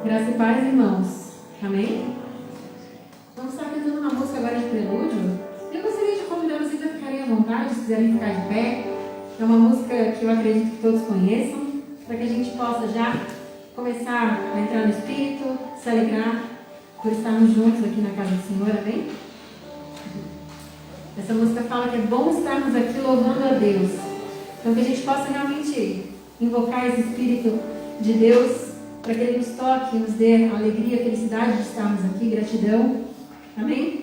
Graça e paz, irmãos. Amém? Vamos estar cantando uma música agora de prelúdio. Eu gostaria de convidar vocês a ficarem à vontade, se quiserem ficar de pé. É uma música que eu acredito que todos conheçam, para que a gente possa já começar a entrar no Espírito, se alegrar por estarmos juntos aqui na casa do Senhor. Amém? Essa música fala que é bom estarmos aqui louvando a Deus. Então que a gente possa realmente invocar esse Espírito de Deus, para que Ele nos toque, nos dê a alegria, a felicidade de estarmos aqui, gratidão. Amém?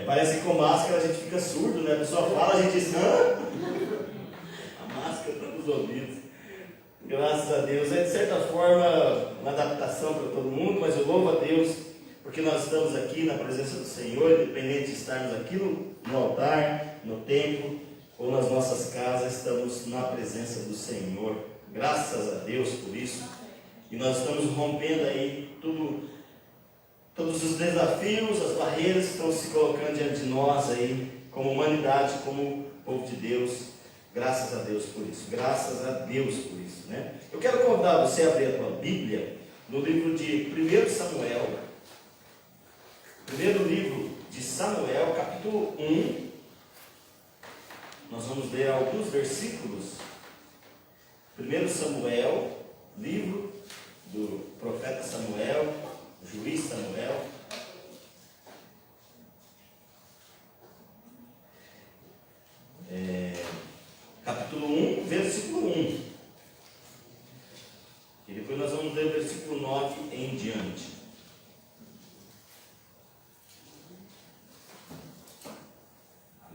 Parece que com máscara a gente fica surdo, né? A pessoa fala, a gente diz, a máscara está nos ouvidos. Graças a Deus. É de certa forma uma adaptação para todo mundo, mas eu louvo a Deus porque nós estamos aqui na presença do Senhor, independente de estarmos aqui no altar, no templo ou nas nossas casas, estamos na presença do Senhor. Graças a Deus por isso. E nós estamos rompendo aí todos os desafios, as barreiras que estão se colocando diante de nós aí, como humanidade, como povo de Deus. Graças a Deus por isso. Graças a Deus por isso, né? Eu quero convidar você a abrir a tua Bíblia no livro de 1 Samuel. Primeiro livro de Samuel, capítulo 1. Nós vamos ler alguns versículos. 1 Samuel, livro do profeta Samuel, juiz Samuel. Capítulo 1, versículo 1. E depois nós vamos ler o versículo 9 em diante.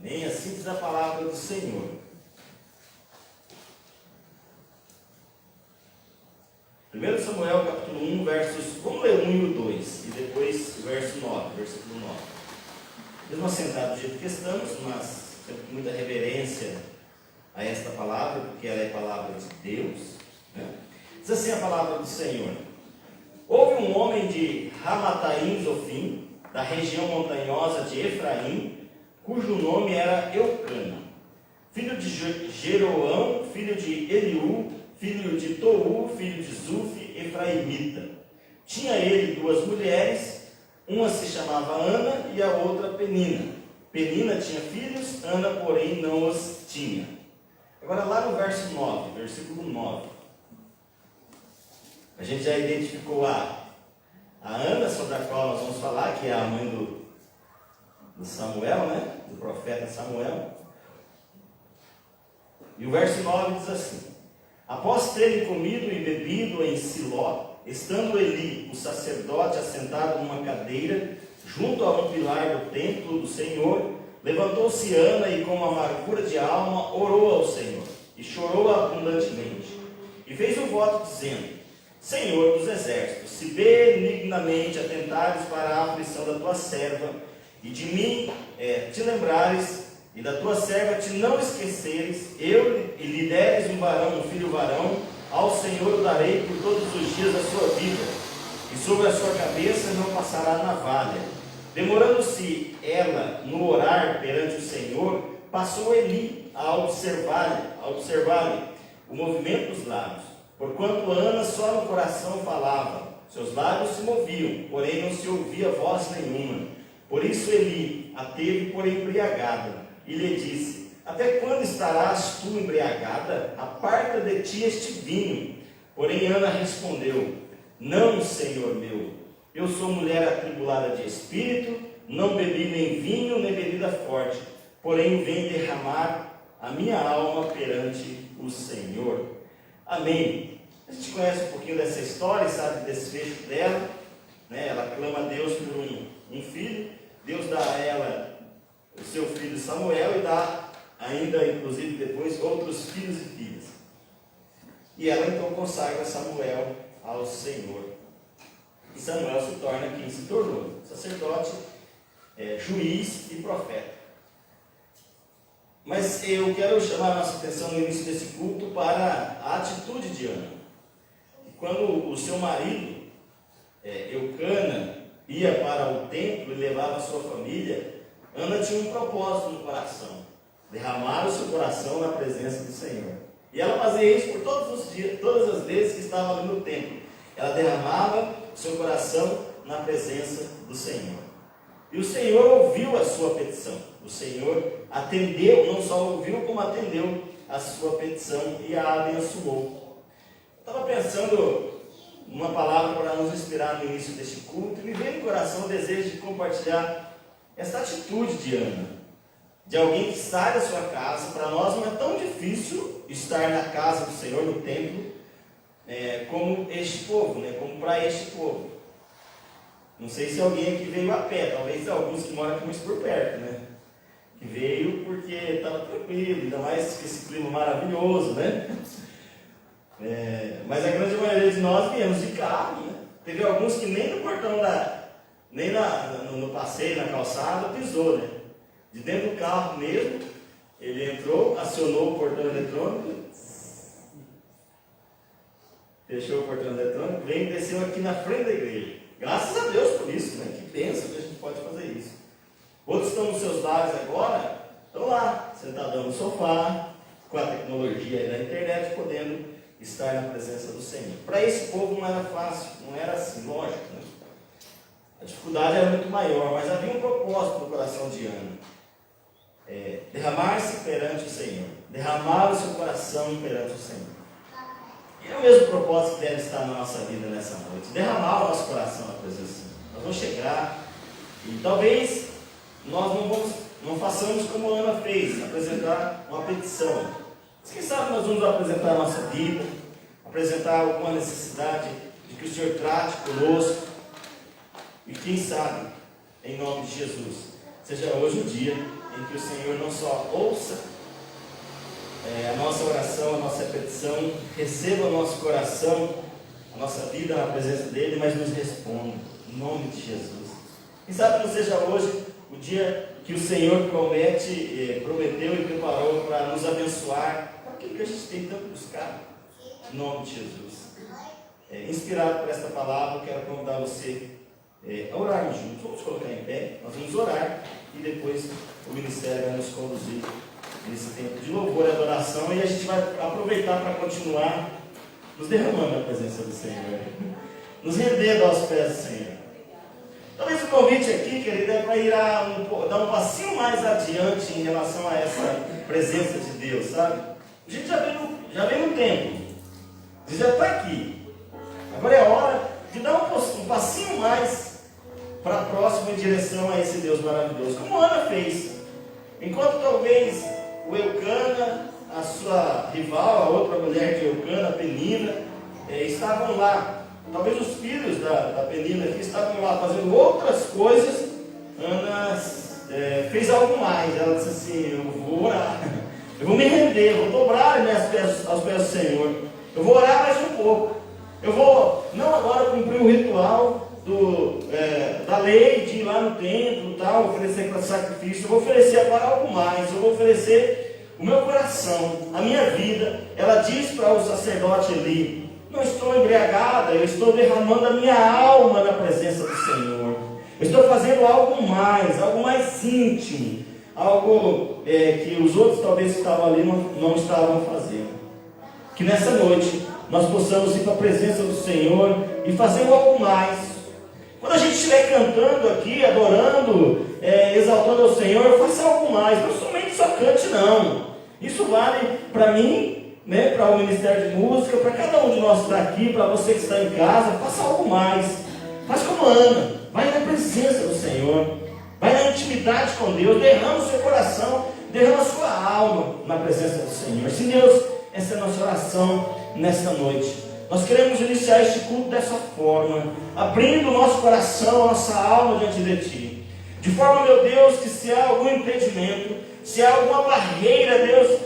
Amém? Assim diz a palavra do Senhor. 1 Samuel capítulo 1, versos, vamos ler o 1 e o 2, e depois o verso 9, versículo 9. Mesmo assentado do jeito que estamos, mas sempre com muita reverência a esta palavra, porque ela é a palavra de Deus, né? Diz assim a palavra do Senhor: houve um homem de Ramataim Zofim, da região montanhosa de Efraim, cujo nome era Eucana, filho de Jeroão, filho de Eliú, filho de Tou, filho de Zufi, efraimita. Tinha ele duas mulheres, uma se chamava Ana e a outra Penina. Penina tinha filhos, Ana, porém, não os tinha. Agora lá no verso 9, versículo 9. A gente já identificou a Ana, sobre a qual nós vamos falar, que é a mãe do Samuel, né? Do profeta Samuel. E o verso 9 diz assim: após terem comido e bebido em Siló, estando Eli, o sacerdote, assentado numa cadeira, junto a um pilar do templo do Senhor, levantou-se Ana e, com amargura de alma, orou ao Senhor, e chorou abundantemente. E fez um voto dizendo: Senhor dos exércitos, se benignamente atentares para a aflição da tua serva, e de mim te lembrares, e da tua serva te não esqueceres, e lhe deres um varão, um filho varão, ao Senhor o darei por todos os dias da sua vida, e sobre a sua cabeça não passará navalha. Demorando-se ela no orar perante o Senhor, passou Eli a observar-lhe o movimento dos lábios, porquanto Ana só no coração falava, seus lábios se moviam, porém não se ouvia voz nenhuma. Por isso Eli a teve por embriagada, e lhe disse: até quando estarás tu embriagada? Aparta de ti este vinho. Porém Ana respondeu: não, Senhor meu, eu sou mulher atribulada de espírito, não bebi nem vinho, nem bebida forte, porém vem derramar a minha alma perante o Senhor. Amém. A gente conhece um pouquinho dessa história, sabe do desfecho dela, né? Ela clama a Deus por um filho, Deus dá a ela o seu filho Samuel e dá ainda, inclusive depois, outros filhos e filhas. E ela então consagra Samuel ao Senhor. E Samuel se torna quem se tornou: sacerdote, juiz e profeta. Mas eu quero chamar a nossa atenção no início desse culto para a atitude de Ana. E quando o seu marido, Eucana, ia para o templo e levava a sua família, Ana tinha um propósito no coração: derramar o seu coração na presença do Senhor. E ela fazia isso por todos os dias, todas as vezes que estava ali no templo. Ela derramava o seu coração na presença do Senhor. E o Senhor ouviu a sua petição. O Senhor atendeu, não só ouviu, como atendeu a sua petição e a abençoou. Eu estava pensando numa palavra para nos inspirar no início deste culto, e me veio no coração o desejo de compartilhar essa atitude de Ana, de alguém que sai da sua casa. Para nós não é tão difícil estar na casa do Senhor, no templo, como este povo, né? Como para este povo. Não sei se alguém aqui veio a pé, talvez alguns que moram aqui mais por perto, né? Que veio porque estava tranquilo, ainda mais com esse clima maravilhoso, né? Mas a grande maioria de nós viemos de carro, né? Teve alguns que nem no portão nem no passeio, na calçada, pisou, né? De dentro do carro mesmo, ele entrou, acionou o portão eletrônico, fechou o portão eletrônico, veio e desceu aqui na frente da igreja. Graças a Deus por isso, né? Que bênção que a gente pode fazer isso. Outros estão nos seus lares agora, estão lá, sentadão no sofá, com a tecnologia aí da internet, podendo estar na presença do Senhor. Para esse povo não era fácil, não era assim, lógico, né? A dificuldade era muito maior, mas havia um propósito no coração de Ana. Derramar-se perante o Senhor, derramar o seu coração perante o Senhor. E é o mesmo propósito que deve estar na nossa vida nessa noite, derramar o nosso coração na presença do Senhor. Nós vamos chegar e talvez nós não façamos como Ana fez, apresentar uma petição. Mas quem sabe nós vamos apresentar a nossa vida, apresentar alguma necessidade de que o Senhor trate conosco. E quem sabe, em nome de Jesus, seja hoje o dia em que o Senhor não só ouça a nossa oração, a nossa petição, receba o nosso coração, a nossa vida na presença dEle, mas nos responda, em nome de Jesus. Quem sabe não seja hoje o dia que o Senhor prometeu e preparou para nos abençoar, para aquilo que a gente tem tanto buscado, em nome de Jesus. Inspirado por esta palavra, eu quero convidar você a orarmos juntos. Vamos colocar em pé, nós vamos orar e depois o ministério vai nos conduzir nesse tempo de louvor e adoração, e a gente vai aproveitar para continuar nos derramando na presença do Senhor, nos rendendo aos pés do Senhor. Talvez o convite aqui, querido, é para ir dar um passinho mais adiante em relação a essa presença de Deus, sabe? A gente já vem no tempo, a gente já está aqui. Agora é hora de dar um passinho mais para próximo em direção a esse Deus maravilhoso, como Ana fez. Enquanto talvez o Eucana, a sua rival, a outra mulher de Eucana, a Penina, estavam lá. Talvez os filhos da Penina aqui estavam lá fazendo outras coisas. Ana fez algo mais. Ela disse assim: eu vou orar, eu vou me render, eu vou dobrar aos pés do Senhor, eu vou orar mais um pouco. Eu vou, não agora cumprir o ritual da lei de ir lá no templo, tal, oferecer para sacrifício. Eu vou oferecer agora algo mais. Eu vou oferecer o meu coração, a minha vida. Ela diz para o sacerdote Eli: não estou embriagada, eu estou derramando a minha alma na presença do Senhor. Eu estou fazendo algo mais íntimo, algo que os outros talvez que estavam ali não estavam fazendo. Que nessa noite nós possamos ir para a presença do Senhor e fazer algo mais. Quando a gente estiver cantando aqui, adorando, exaltando ao Senhor, faça algo mais. Não somente só cante, não. Isso vale para mim, né, para o Ministério de Música, para cada um de nós que está aqui, para você que está em casa. Faça algo mais. Faz como Ana. Vai na presença do Senhor. Vai na intimidade com Deus. Derrama o seu coração. Derrama a sua alma na presença do Senhor. Se Deus, essa é a nossa oração nesta noite. Nós queremos iniciar este culto dessa forma, abrindo o nosso coração, a nossa alma diante de Ti. De forma, meu Deus, que se há algum impedimento, se há alguma barreira, Deus,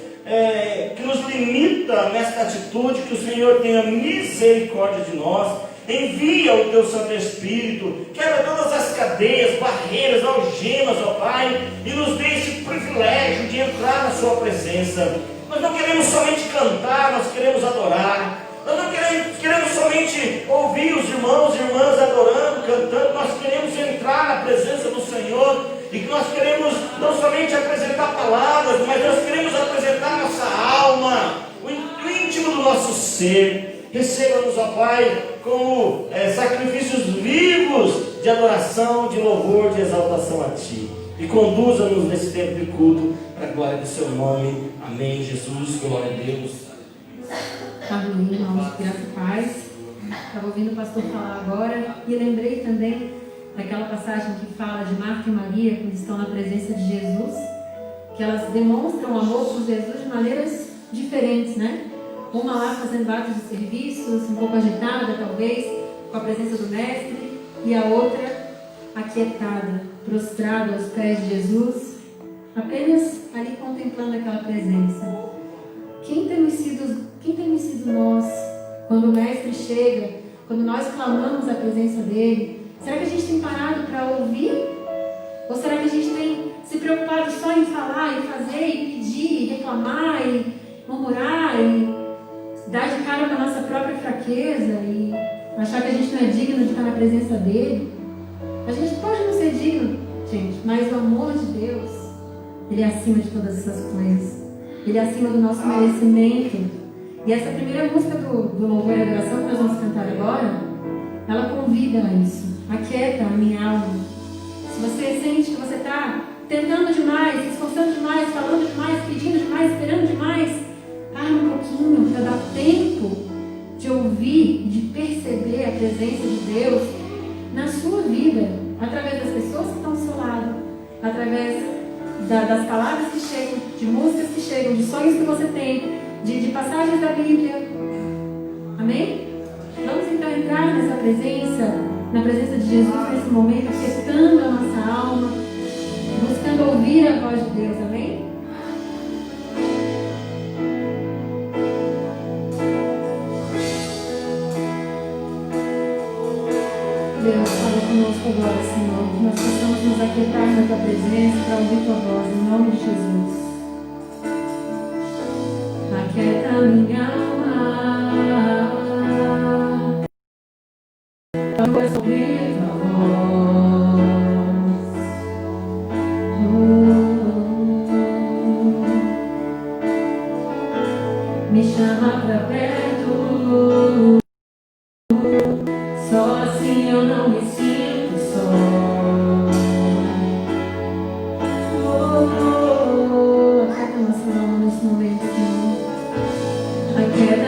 que nos limita nesta atitude, que o Senhor tenha misericórdia de nós. Envia o Teu Santo Espírito, quebra todas as cadeias, barreiras, algemas, ó Pai, e nos dê esse privilégio de entrar na Sua presença. Nós não queremos somente cantar, nós queremos adorar. Nós não queremos somente ouvir os irmãos e irmãs adorando, cantando. Nós queremos entrar na presença do Senhor. E que nós queremos não somente apresentar palavras, mas nós queremos apresentar nossa alma, o íntimo do nosso ser. Receba-nos, ó Pai, como sacrifícios vivos de adoração, de louvor, de exaltação a Ti. E conduza-nos nesse tempo de culto, para a glória do Seu nome. Amém, Jesus, glória a Deus. Amém, irmãos, graça e paz. Estava ouvindo o pastor falar agora e lembrei também daquela passagem que fala de Marta e Maria, quando estão na presença de Jesus, que elas demonstram o amor por Jesus de maneiras diferentes, né? Uma lá fazendo atos de serviços, um pouco agitada talvez, com a presença do Mestre, e a outra aquietada, prostrada aos pés de Jesus, apenas ali contemplando aquela presença. Quem temos sido nós, quando o Mestre chega, quando nós clamamos a presença dEle? Será que a gente tem parado para Ou será que a gente tem se preocupado só em falar, e fazer, e pedir, e reclamar, e murmurar, e dar de cara com a nossa própria fraqueza, e achar que a gente não é digno de estar na presença dele? A gente pode não ser digno, gente, mas o amor de Deus, ele é acima de todas essas coisas. Ele é acima do nosso merecimento. E essa primeira música do louvor e adoração que nós vamos cantar agora, ela convida a isso. Aquieta a minha alma. Se você sente que você está tentando demais, se esforçando demais, falando demais, pedindo demais, esperando demais, para um pouquinho para dar tempo de ouvir, de perceber a presença de Deus na sua vida, através das pessoas que estão ao seu lado, através das palavras que chegam, de músicas que chegam, de sonhos que você tem, de passagens da Bíblia. Amém? Vamos então entrar nessa presença, na presença de Jesus nesse momento, aquietando a nossa alma, buscando ouvir a voz de Deus. Amém? Deus, fala conosco agora, Senhor, que nós possamos nos aquietar na Tua presença para ouvir Tua voz, em nome de Jesus. Aquieta minha alma, eu posso ouvir Tua voz. Me chama pra perto. Só assim eu não me sinto só. Aquieta nossa alma nesse momento, Senhor. Aquieta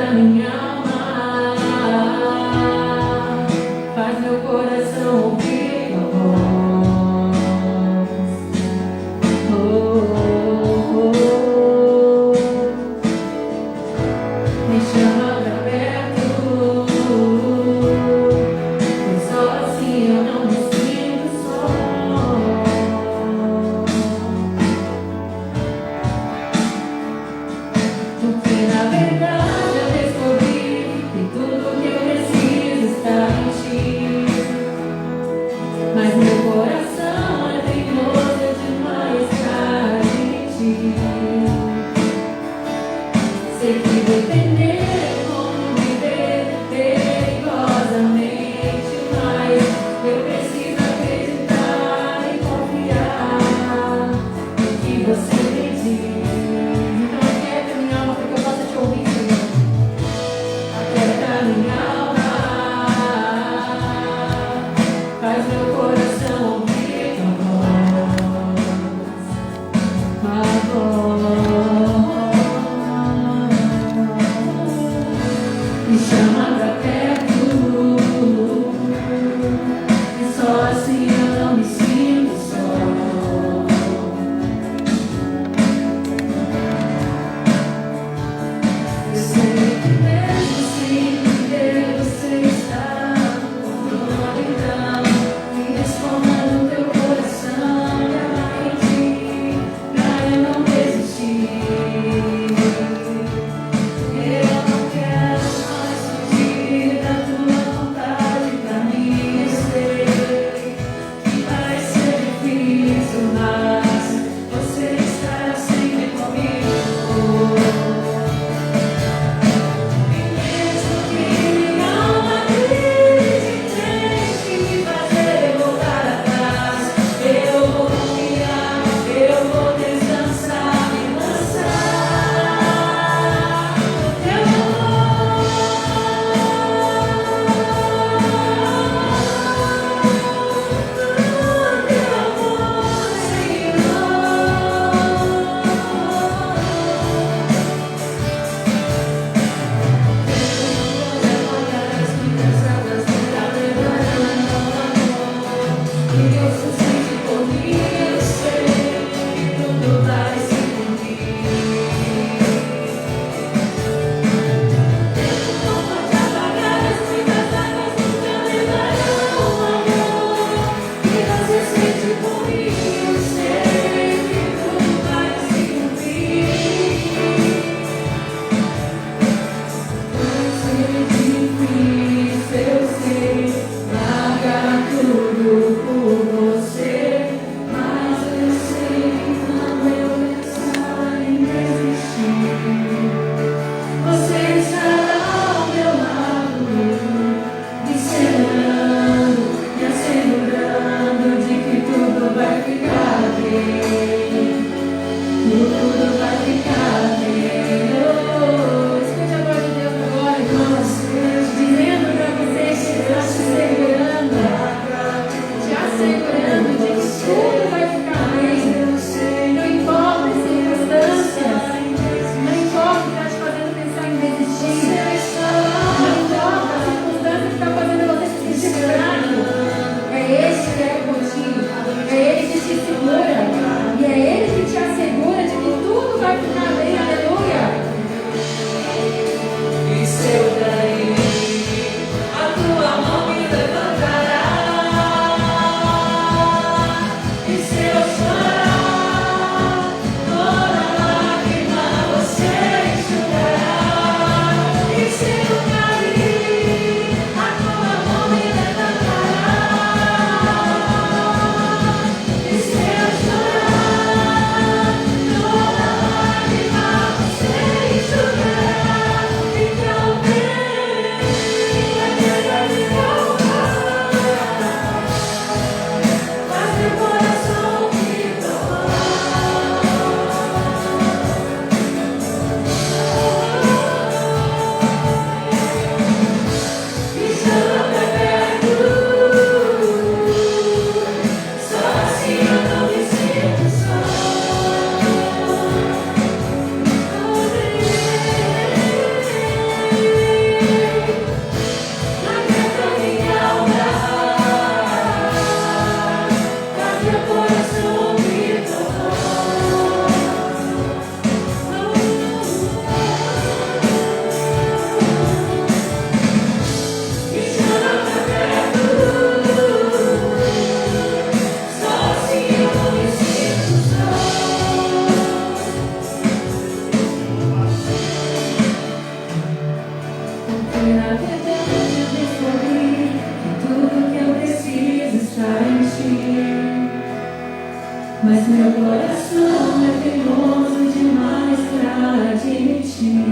Mas meu coração é teimoso demais pra admitir.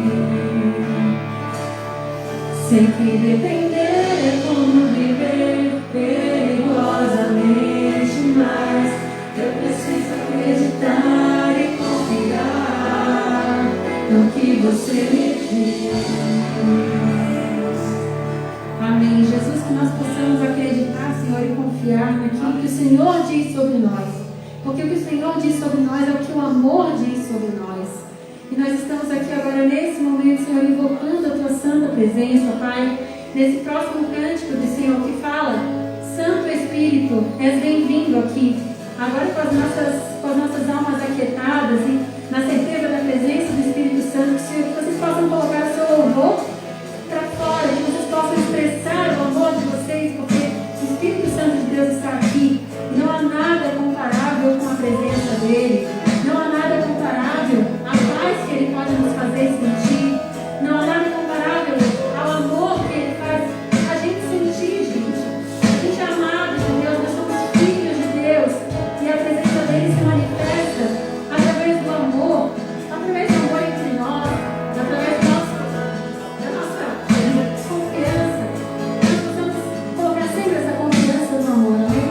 Sei que depender é como viver perigosamente, mas eu preciso acreditar e confiar no que você me diz. Amém. Jesus, que nós possamos acreditar, Senhor, e confiar naquilo que o Senhor diz sobre nós. Porque o que o Senhor diz sobre nós é o que o amor diz sobre nós. E nós estamos aqui agora nesse momento, Senhor, invocando a Tua santa presença, Pai. Nesse próximo cântico do Senhor que fala: Santo Espírito, és bem-vindo aqui. Agora com as nossas almas aquietadas e na certeza da presença do Espírito Santo, Senhor, que vocês possam colocar o seu louvor para fora, que vocês possam expressar o amor de vocês, porque o Espírito Santo de Deus está aqui. E não há nada comparável com a presença dEle. Não há nada comparável à paz que Ele pode nos fazer sentir. Não há nada comparável ao amor que Ele faz a gente sentir, gente. A gente é amado de Deus, nós somos filhos de Deus. E a presença dEle se manifesta através do amor entre nós, através da nossa confiança. Nós precisamos colocar sempre essa confiança no amor, amém?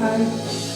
Pai.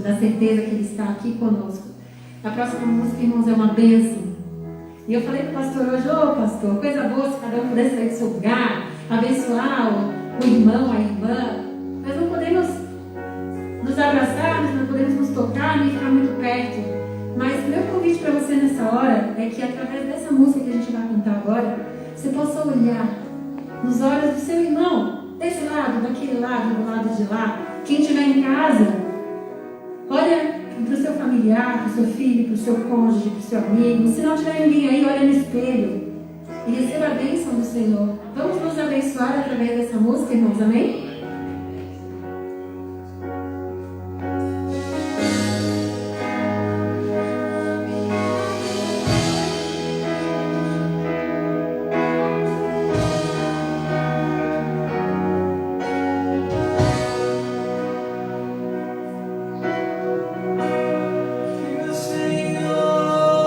Da certeza que Ele está aqui conosco. A próxima música, irmãos, é uma bênção. E eu falei para o pastor hoje, pastor, coisa boa se cada um pudesse sair do seu lugar, abençoar o irmão, a irmã. Nós não podemos nos abraçar, nós não podemos nos tocar, nem ficar muito perto. Mas meu convite para você nessa hora é que através dessa música que a gente vai cantar agora, você possa olhar nos olhos do seu irmão, desse lado, daquele lado, do lado de lá. Quem estiver em casa, olha para o seu familiar, para o seu filho, para o seu cônjuge, para o seu amigo. Se não tiver ninguém aí, olha no espelho e receba a bênção do Senhor. Vamos nos abençoar através dessa música, irmãos, amém? Senhor.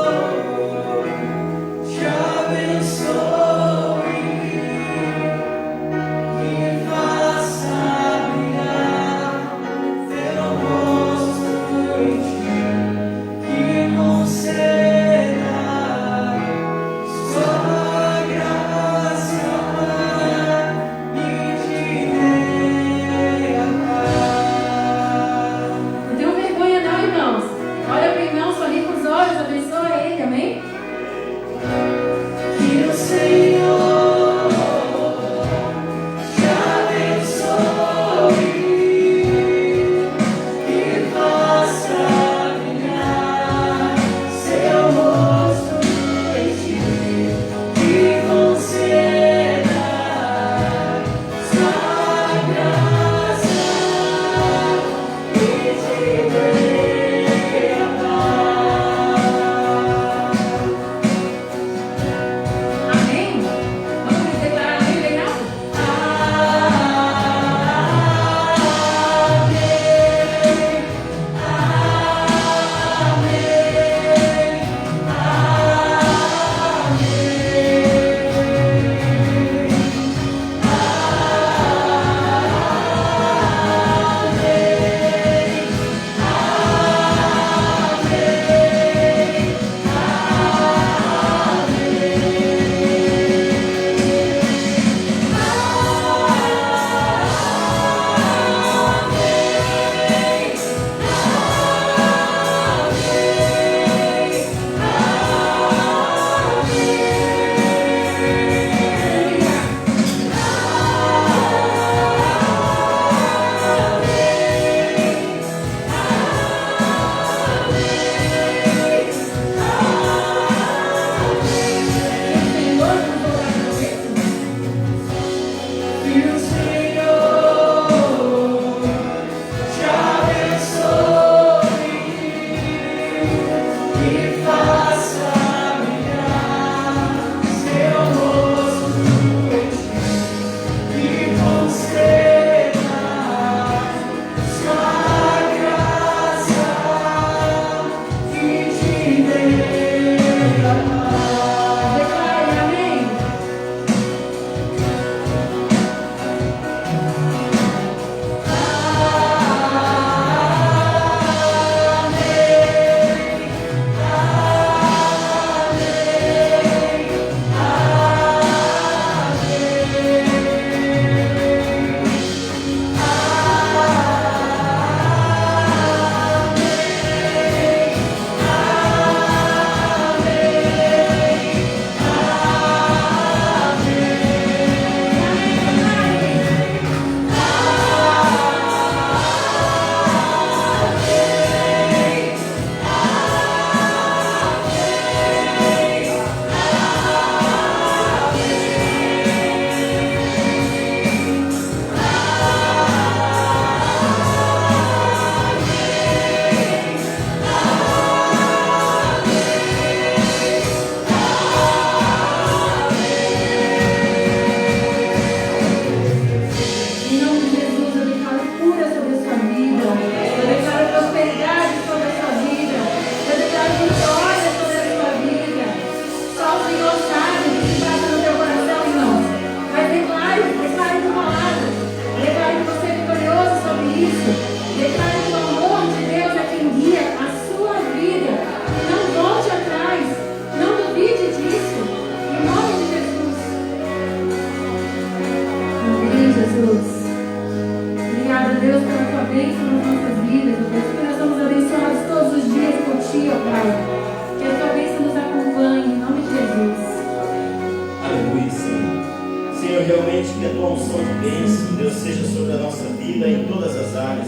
realmente que a tua unção de bênção, Deus, seja sobre a nossa vida em todas as áreas,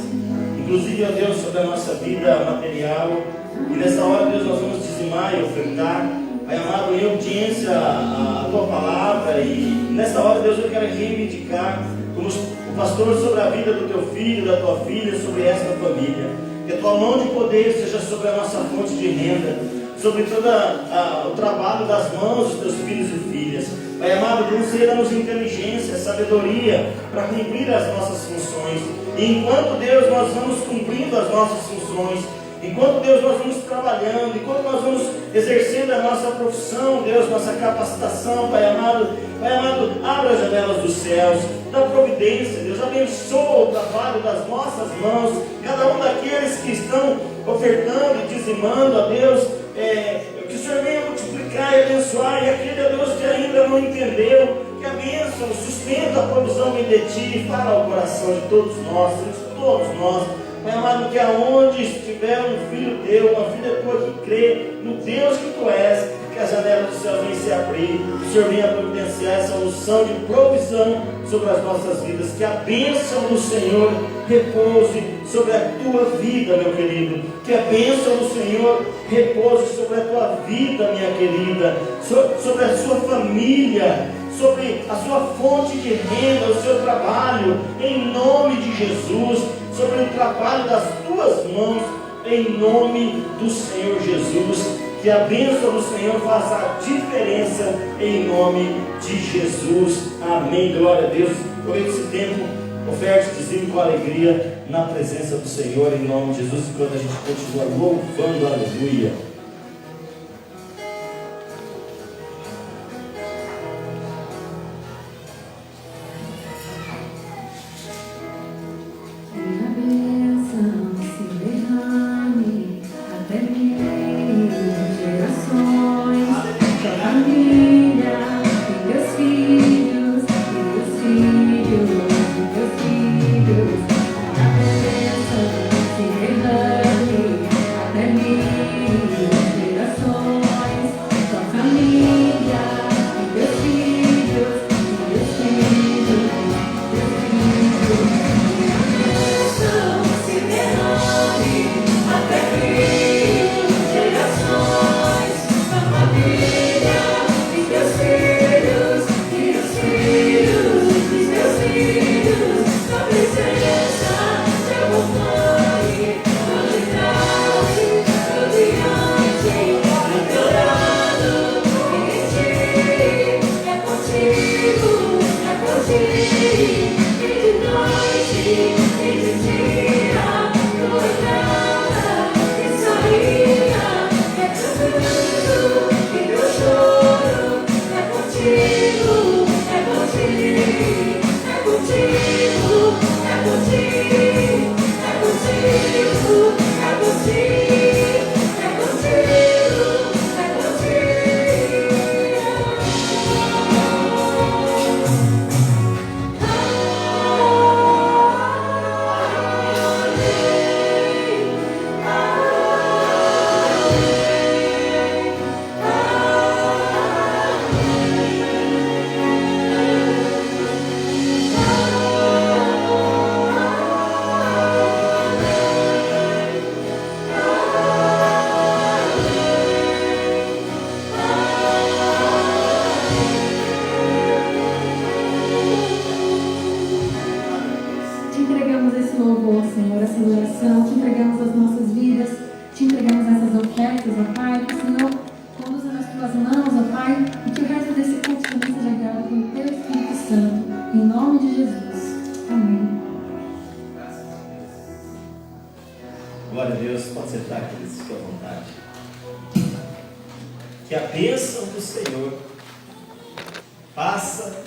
inclusive, ó Deus, sobre a nossa vida material. E nessa hora, Deus, nós vamos dizimar e ofertar, Pai amado, em obediência à tua palavra. E nessa hora, Deus, eu quero reivindicar como o pastor sobre a vida do teu filho, da tua filha, sobre esta família. Que a tua mão de poder seja sobre a nossa fonte de renda, sobre todo o trabalho das mãos dos teus filhos e filhas. Pai amado, conceda-nos inteligência, sabedoria para cumprir as nossas funções. E enquanto, Deus, nós vamos cumprindo as nossas funções, enquanto, Deus, nós vamos trabalhando, enquanto nós vamos exercendo a nossa profissão, Deus, nossa capacitação, Pai amado, abra as janelas dos céus, dá providência, Deus, abençoa o trabalho das nossas mãos, cada um daqueles que estão ofertando e dizimando, ó Deus, que o Senhor venha multiplicar e abençoar, e aquele, ó Deus, que ainda não entendeu, que a bênção, sustenta a provisão vem de Ti, fala ao coração de todos nós, Pai amado, que aonde estiver um filho teu, uma filha tua que crê no Deus que tu és, que as janelas do céu venham se abrir, que o Senhor venha providenciar essa unção de provisão sobre as nossas vidas, que a bênção do Senhor repouse sobre a tua vida, meu querido, que a bênção do Senhor repouse sobre a tua vida, minha querida, sobre a sua família, sobre a sua fonte de renda, o seu trabalho, em nome de Jesus, sobre o trabalho das tuas mãos, em nome do Senhor Jesus. Que a bênção do Senhor faça a diferença em nome de Jesus. Amém. Glória a Deus. Por esse tempo, oferte dizendo com alegria na presença do Senhor, em nome de Jesus, enquanto a gente continua louvando. Aleluia. Glória a Deus, pode sentar aqui, fique à vontade. Que a bênção do Senhor faça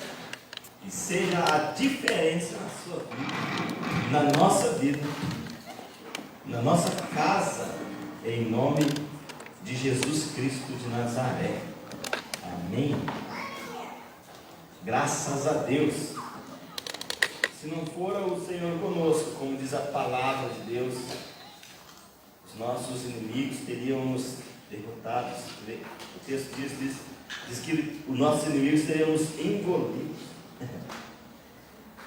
e seja a diferença na sua vida, na nossa vida, na nossa casa, em nome de Jesus Cristo de Nazaré. Amém. Graças a Deus. Se não for o Senhor conosco, como diz a palavra de Deus, os nossos inimigos teriam nos derrotados. O texto diz que os nossos inimigos teriam nos engolidos.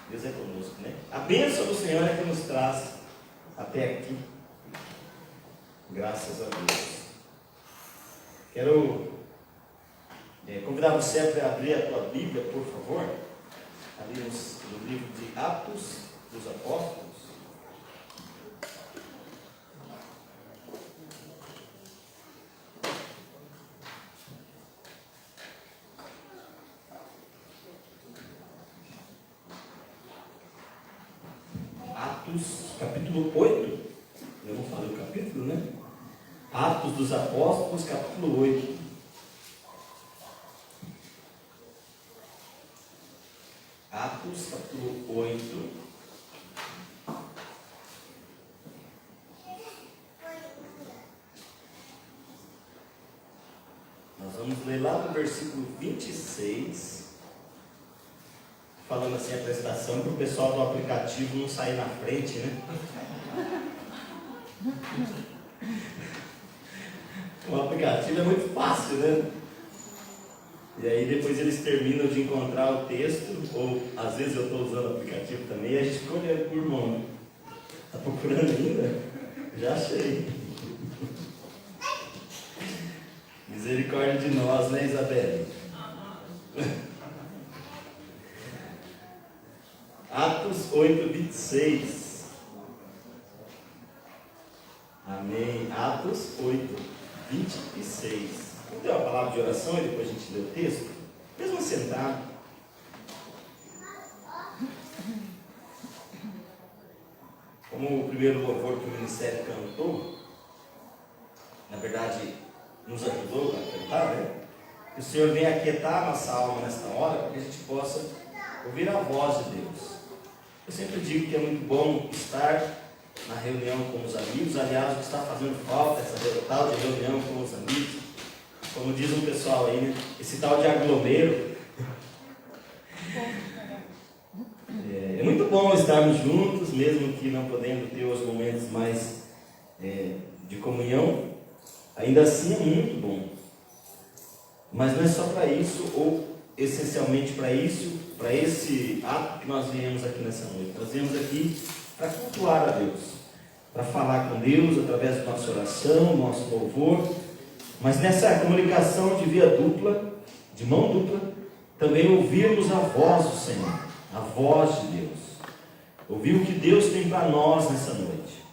Deus é conosco, né? A bênção do Senhor é que nos traz até aqui. Graças a Deus. Quero convidar você a abrir a tua Bíblia, por favor. Ali no livro de Atos dos Apóstolos. Atos, capítulo 8. Eu não falei o capítulo, né? Atos dos Apóstolos, capítulo 8. Atos, capítulo 8. Nós vamos ler lá no versículo 26. Falando assim a apresentação, para o pessoal do aplicativo não sair na frente, né? O aplicativo é muito fácil, né? E aí depois eles terminam de encontrar o texto, ou às vezes eu estou usando o aplicativo também, e a gente fica olhando por nome. Está procurando ainda? Já achei. Misericórdia de nós, né, Isabelle? 8, 26. Amém. Atos 8, 26. Vamos ter uma palavra de oração e depois a gente lê o texto? Mesmo sentado. Como o primeiro louvor que o ministério cantou, na verdade, nos ajudou a cantar, né? Que o Senhor venha aquietar a nossa alma nesta hora, para que a gente possa ouvir a voz de Deus. Eu sempre digo que é muito bom estar na reunião com os amigos. Aliás, o que está fazendo falta, essa tal de reunião com os amigos, como diz um pessoal aí, né? Esse tal de aglomero. É muito bom estarmos juntos, mesmo que não podendo ter os momentos mais de comunhão. Ainda assim é muito bom. Mas não é só para isso, ou essencialmente para isso, para esse ato que nós viemos aqui nessa noite. Nós viemos aqui para cultuar a Deus, para falar com Deus através da nossa oração, do nosso louvor. Mas nessa comunicação de via dupla, de mão dupla, também ouvirmos a voz do Senhor, a voz de Deus. Ouvir o que Deus tem para nós nessa noite.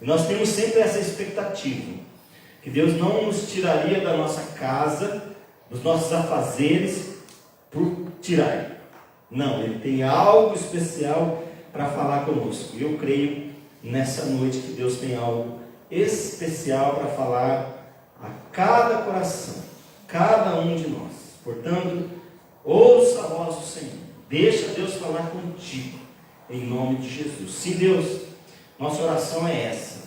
E nós temos sempre essa expectativa, que Deus não nos tiraria da nossa casa, dos nossos afazeres, por tirar. Não, Ele tem algo especial para falar conosco. E eu creio nessa noite que Deus tem algo especial para falar a cada coração, cada um de nós. Portanto, ouça a voz do Senhor. Deixa Deus falar contigo, em nome de Jesus. Sim, Deus, nossa oração é essa.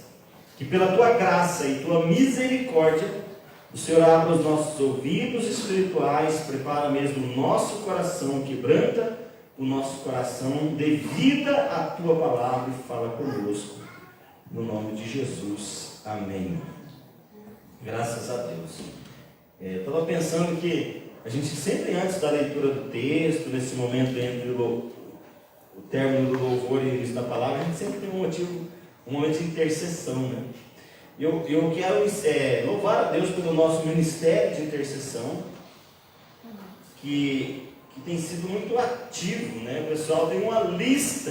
Que pela Tua graça e Tua misericórdia, o Senhor abra os nossos ouvidos espirituais, prepara mesmo o nosso coração, quebranta o nosso coração, dê vida à Tua palavra e fala conosco, no nome de Jesus. Amém. Graças a Deus. Estava pensando que a gente sempre, antes da leitura do texto, nesse momento entre o término do louvor e o início da palavra, a gente sempre tem um momento de intercessão, né? Eu quero louvar a Deus pelo nosso ministério de intercessão, que tem sido muito ativo, né? O pessoal tem uma lista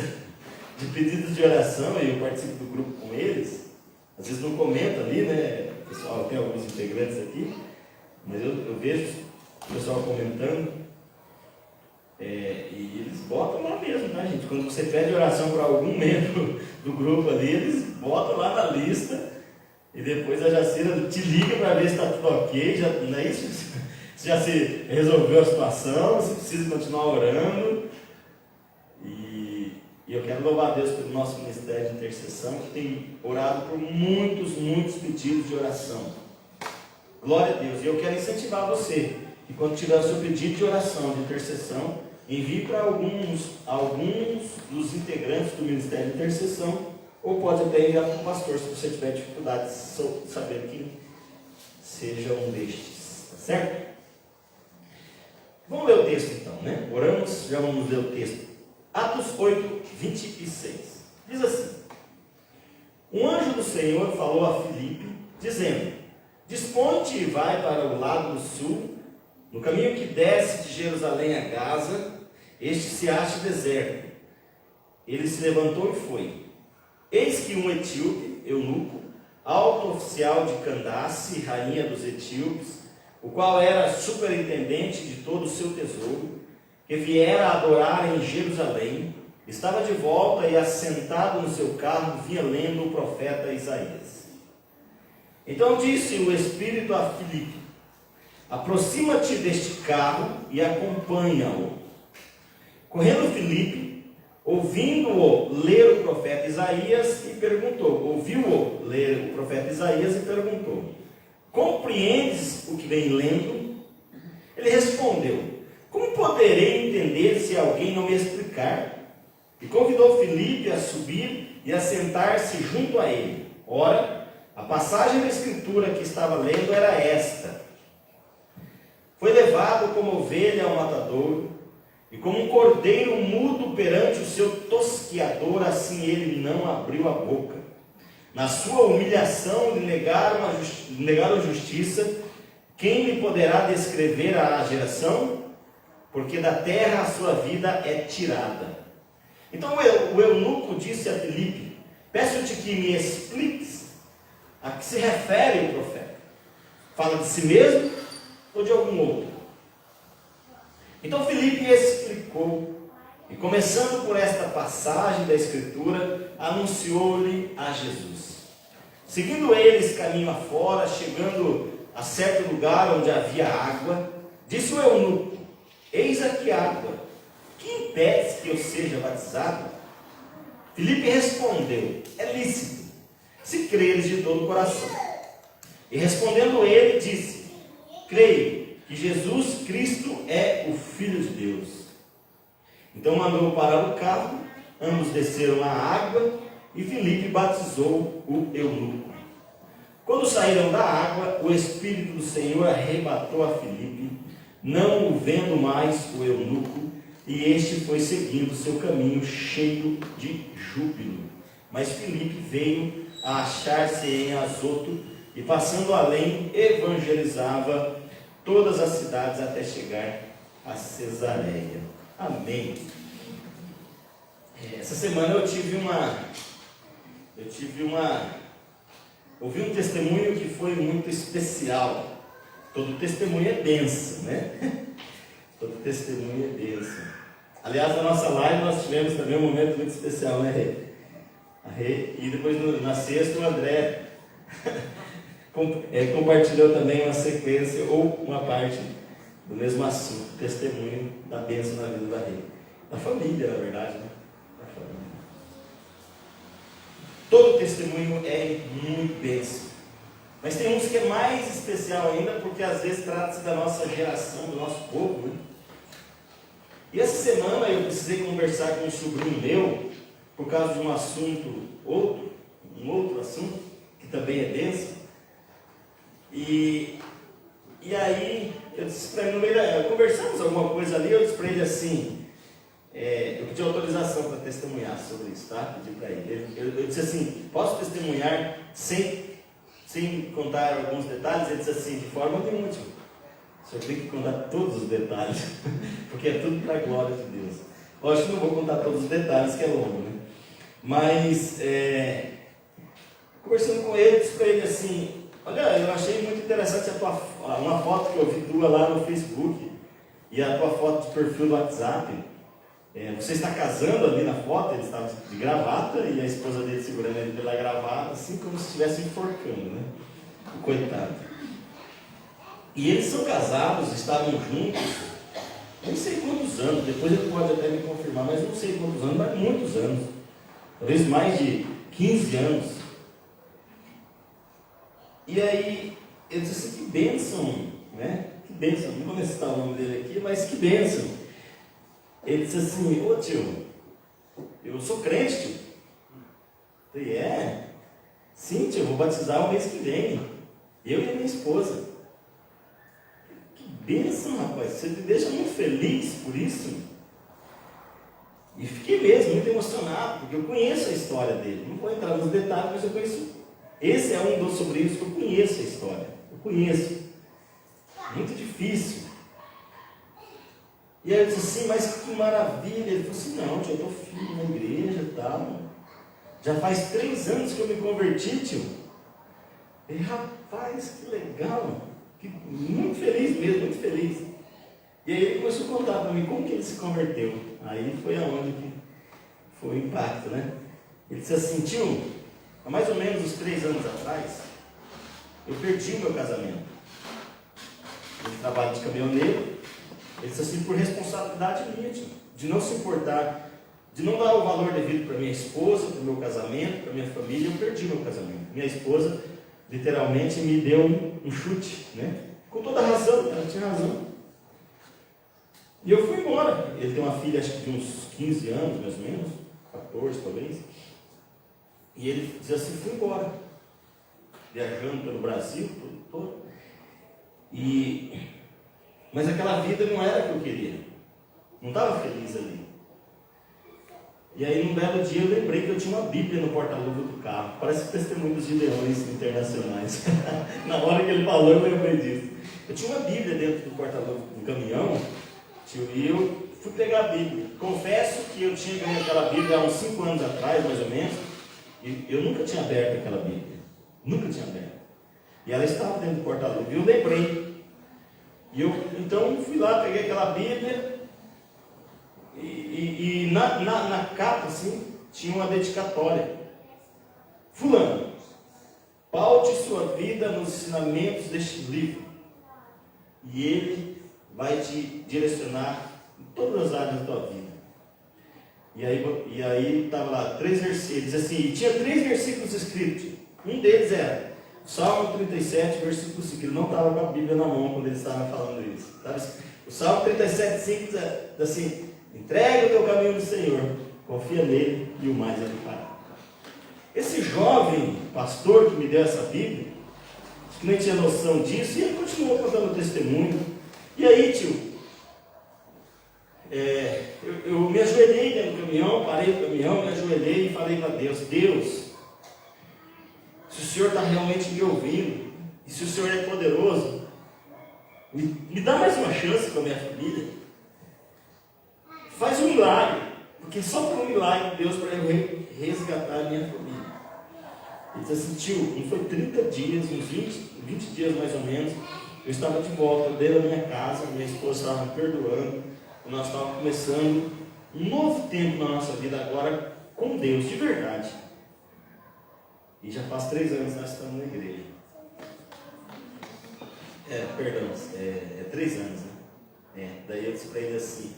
de pedidos de oração, e eu participo do grupo com eles. Às vezes não comenta ali, né? O pessoal tem alguns integrantes aqui, mas eu vejo o pessoal comentando, e eles botam lá mesmo, tá, gente? Quando você pede oração para algum membro do grupo ali, eles botam lá na lista. E depois a Jacira te liga para ver se está tudo ok, já, não é isso? Se já se resolveu a situação, se precisa continuar orando. E eu quero louvar a Deus pelo nosso ministério de intercessão, que tem orado por muitos pedidos de oração. Glória a Deus. E eu quero incentivar você, que quando tiver o seu pedido de oração, de intercessão, envie para alguns dos integrantes do ministério de intercessão, ou pode até enviar para o pastor, se você tiver dificuldade de saber quem seja um destes. Tá certo? Vamos ler o texto então, né? Oramos, já vamos ler o texto. Atos 8, 26. Diz assim: Um anjo do Senhor falou a Filipe, dizendo: Dispõe-te e vai para o lado do sul, no caminho que desce de Jerusalém a Gaza, este se acha deserto. Ele se levantou e foi. Eis que um etíope, eunuco, alto oficial de Candace, rainha dos etíopes, o qual era superintendente de todo o seu tesouro, que viera adorar em Jerusalém, estava de volta e assentado no seu carro vinha lendo o profeta Isaías. Então disse o Espírito a Filipe: Aproxima-te deste carro e acompanha-o. Correndo Filipe, ouvindo-o ler o profeta Isaías, e perguntou, ouviu-o ler o profeta Isaías e perguntou: Compreendes o que vem lendo? Ele respondeu: Como poderei entender se alguém não me explicar? E convidou Filipe a subir e a sentar-se junto a ele. Ora, a passagem da escritura que estava lendo era esta: Foi levado como ovelha ao matadouro, e como um cordeiro mudo perante o seu tosquiador, assim ele não abriu a boca. Na sua humilhação lhe negaram justiça. Quem lhe poderá descrever a geração? Porque da terra a sua vida é tirada. Então o eunuco disse a Filipe: peço-te que me expliques a que se refere o profeta. Fala de si mesmo ou de algum outro? Então Filipe explicou, e começando por esta passagem da Escritura, anunciou-lhe a Jesus. Seguindo eles caminho afora, chegando a certo lugar onde havia água, disse o eunuco: eis aqui água, que impede que eu seja batizado? Filipe respondeu: é lícito, se creres de todo o coração. E respondendo ele, disse: creio que Jesus Cristo é o Filho de Deus. Então mandou parar o carro, ambos desceram à água, e Filipe batizou o eunuco. Quando saíram da água, o Espírito do Senhor arrebatou a Filipe, não o vendo mais o eunuco, e este foi seguindo seu caminho cheio de júbilo. Mas Filipe veio a achar-se em Azoto, e passando além, evangelizava todas as cidades até chegar a Cesareia. Amém. Essa semana ouvi um testemunho que foi muito especial. Todo testemunho é bênção, né? Todo testemunho é bênção. Aliás, na nossa live nós tivemos também um momento muito especial, né, Rê? E depois na sexta o André compartilhou também uma sequência ou uma parte do mesmo assunto, testemunho da bênção na vida da Rê. Da família, na verdade, né? Da família. Todo testemunho é muito bênção. Mas tem uns que é mais especial ainda, porque às vezes trata-se da nossa geração, do nosso povo, né? E essa semana eu precisei conversar com um sobrinho meu, por causa de um assunto, um outro assunto, que também é bênção. E aí, eu disse para ele, conversamos alguma coisa ali, eu disse para ele assim, eu pedi autorização para testemunhar sobre isso, tá? Pedi para ele. Eu disse assim: posso testemunhar sem contar alguns detalhes? Ele disse assim: de forma nenhuma, tio. O senhor tem que contar todos os detalhes, porque é tudo para a glória de Deus. Lógico que não vou contar todos os detalhes, que é longo, né? Mas, conversando com ele, disse para ele assim: olha, eu achei muito interessante uma foto que eu vi tua lá no Facebook, e a tua foto de perfil do WhatsApp. Você está casando ali na foto, ele estava de gravata, e a esposa dele segurando ele pela gravata, assim como se estivesse enforcando, né? O coitado. E eles são casados, estavam juntos, não sei quantos anos, depois ele pode até me confirmar, mas não sei quantos anos, mas muitos anos, talvez mais de 15 anos. E aí, ele disse assim: que bênção, né? Que bênção, não vou citar o nome dele aqui, mas que bênção. Ele disse assim: ô tio, eu sou crente, tio. Eu falei: sim, tio, eu vou batizar o mês que vem, eu e a minha esposa. Bênção, rapaz, você me deixa muito feliz por isso. E fiquei mesmo muito emocionado, porque eu conheço a história dele. Não vou entrar nos detalhes, mas eu conheço. Esse é um dos sobrinhos que eu conheço a história. Eu conheço. Muito difícil. E aí eu disse assim: mas que maravilha. Ele falou assim: não, tio, eu estou filho na igreja e tal. Já faz 3 anos que eu me converti, tio. E rapaz, que legal. Muito feliz mesmo, muito feliz. E aí ele começou a contar para mim como que ele se converteu. Aí foi aonde que foi o impacto, né? Ele disse assim: tio, há mais ou menos uns 3 anos atrás, eu perdi o meu casamento. Ele trabalha de caminhoneiro. Ele disse assim: por responsabilidade minha, tio, de não se importar, de não dar o valor devido para minha esposa, para o meu casamento, para minha família, eu perdi meu casamento. Minha esposa literalmente me deu um chute, né? Com toda a razão, ela tinha razão. E eu fui embora. Ele tem uma filha, acho que de uns 15 anos, mais ou menos, 14 talvez. E ele diz assim: fui embora, viajando pelo Brasil todo. Mas aquela vida não era o que eu queria. Não estava feliz ali. E aí, num belo dia, eu lembrei que eu tinha uma Bíblia no porta-luva do carro. Parece testemunho dos Gideões internacionais. Na hora que ele falou, eu lembrei disso. Eu tinha uma Bíblia dentro do porta-luva do caminhão, tio, e eu fui pegar a Bíblia. Confesso que eu tinha ganho aquela Bíblia há uns 5 anos atrás, mais ou menos, e eu nunca tinha aberto aquela Bíblia. Nunca tinha aberto. E ela estava dentro do porta-luva. E eu lembrei. Então fui lá, peguei aquela Bíblia, e na capa, assim, tinha uma dedicatória. Fulano, paute sua vida nos ensinamentos deste livro, e ele vai te direcionar em todas as áreas da tua vida. E aí estava lá 3 versículos, assim, e tinha 3 versículos escritos. Um deles era Salmo 37, versículo 5. Ele não estava com a Bíblia na mão quando ele estava falando isso. O Salmo 37, 5 diz assim: entrega o teu caminho no Senhor, confia nele e o mais ele fará. Esse jovem pastor que me deu essa Bíblia, que nem tinha noção disso, e ele continuou contando o testemunho. E aí, tio, eu me ajoelhei dentro do caminhão, parei o caminhão, me ajoelhei e falei para Deus: Deus, se o Senhor está realmente me ouvindo, e se o Senhor é poderoso, me dá mais uma chance com a minha família. Faz um milagre, porque só por um milagre de Deus para eu resgatar a minha família. Ele disse assim: tio, não foi 30 dias, uns 20 dias mais ou menos, eu estava de volta dentro da minha casa, minha esposa estava me perdoando, e nós estávamos começando um novo tempo na nossa vida agora com Deus, de verdade. E já faz 3 anos que nós estamos na igreja. Perdão, 3 anos, né? Daí eu disse para ele assim,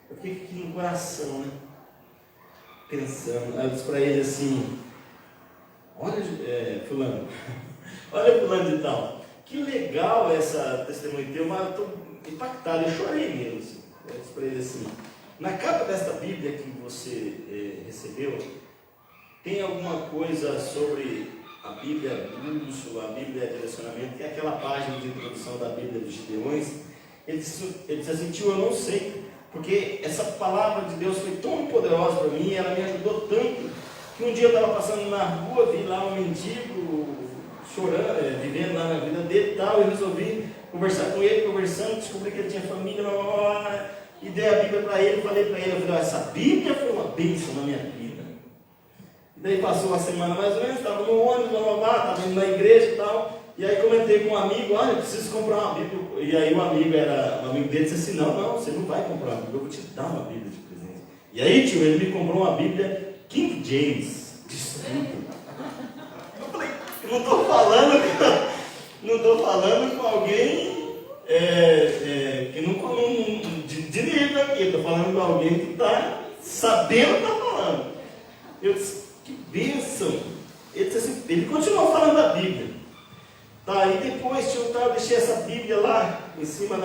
eu fiquei aqui no coração, né? Pensando, aí eu disse para ele assim: olha, fulano, olha fulano de tal, que legal essa testemunha teu, mas eu estou impactado, eu chorei mesmo. Assim. Eu disse para ele assim: na capa desta Bíblia que você recebeu, tem alguma coisa sobre a Bíblia Bússola, a Bíblia Direcionamento, que é aquela página de introdução da Bíblia dos Gideões? Ele disse assim: tio, eu não sei, porque essa palavra de Deus foi tão poderosa para mim, ela me ajudou tanto, que um dia eu estava passando na rua, vi lá um mendigo chorando, vivendo lá na vida dele e tal, e resolvi conversar com ele, conversando, descobri que ele tinha família, e dei a Bíblia para ele, falei para ele, eu falei: essa Bíblia foi uma bênção na minha vida. Daí passou uma semana mais ou menos, estava no ônibus, estava indo na igreja e tal, e aí comentei com um amigo: olha, eu preciso comprar uma Bíblia. E aí o amigo dele disse assim: não, você não vai comprar uma Bíblia, eu vou te dar uma Bíblia de presente. E aí, tio, ele me comprou uma Bíblia King James, de estudo. Eu falei: não estou falando com alguém que não de nível aqui, estou falando com alguém que está sabendo o que está falando. Eu disse: que bênção! Ele disse assim, ele continuou falando da Bíblia. Tá, e depois eu deixei essa Bíblia lá em cima do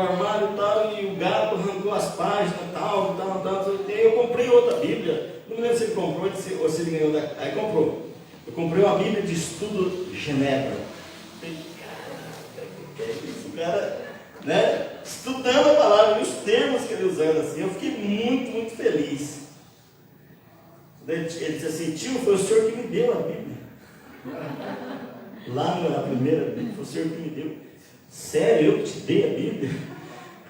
armário e tal, e o gato arrancou as páginas tal. E eu comprei outra Bíblia. Não me lembro se ele comprou ou se ele ganhou aí comprou. Eu comprei uma Bíblia de estudo Genebra. O cara, né, estudando a palavra e os termos que ele usando assim, eu fiquei muito, muito feliz. Ele disse assim: tio, foi o senhor que me deu a Bíblia. Lá na primeira Bíblia, foi o senhor que me deu. Sério, eu te dei a Bíblia?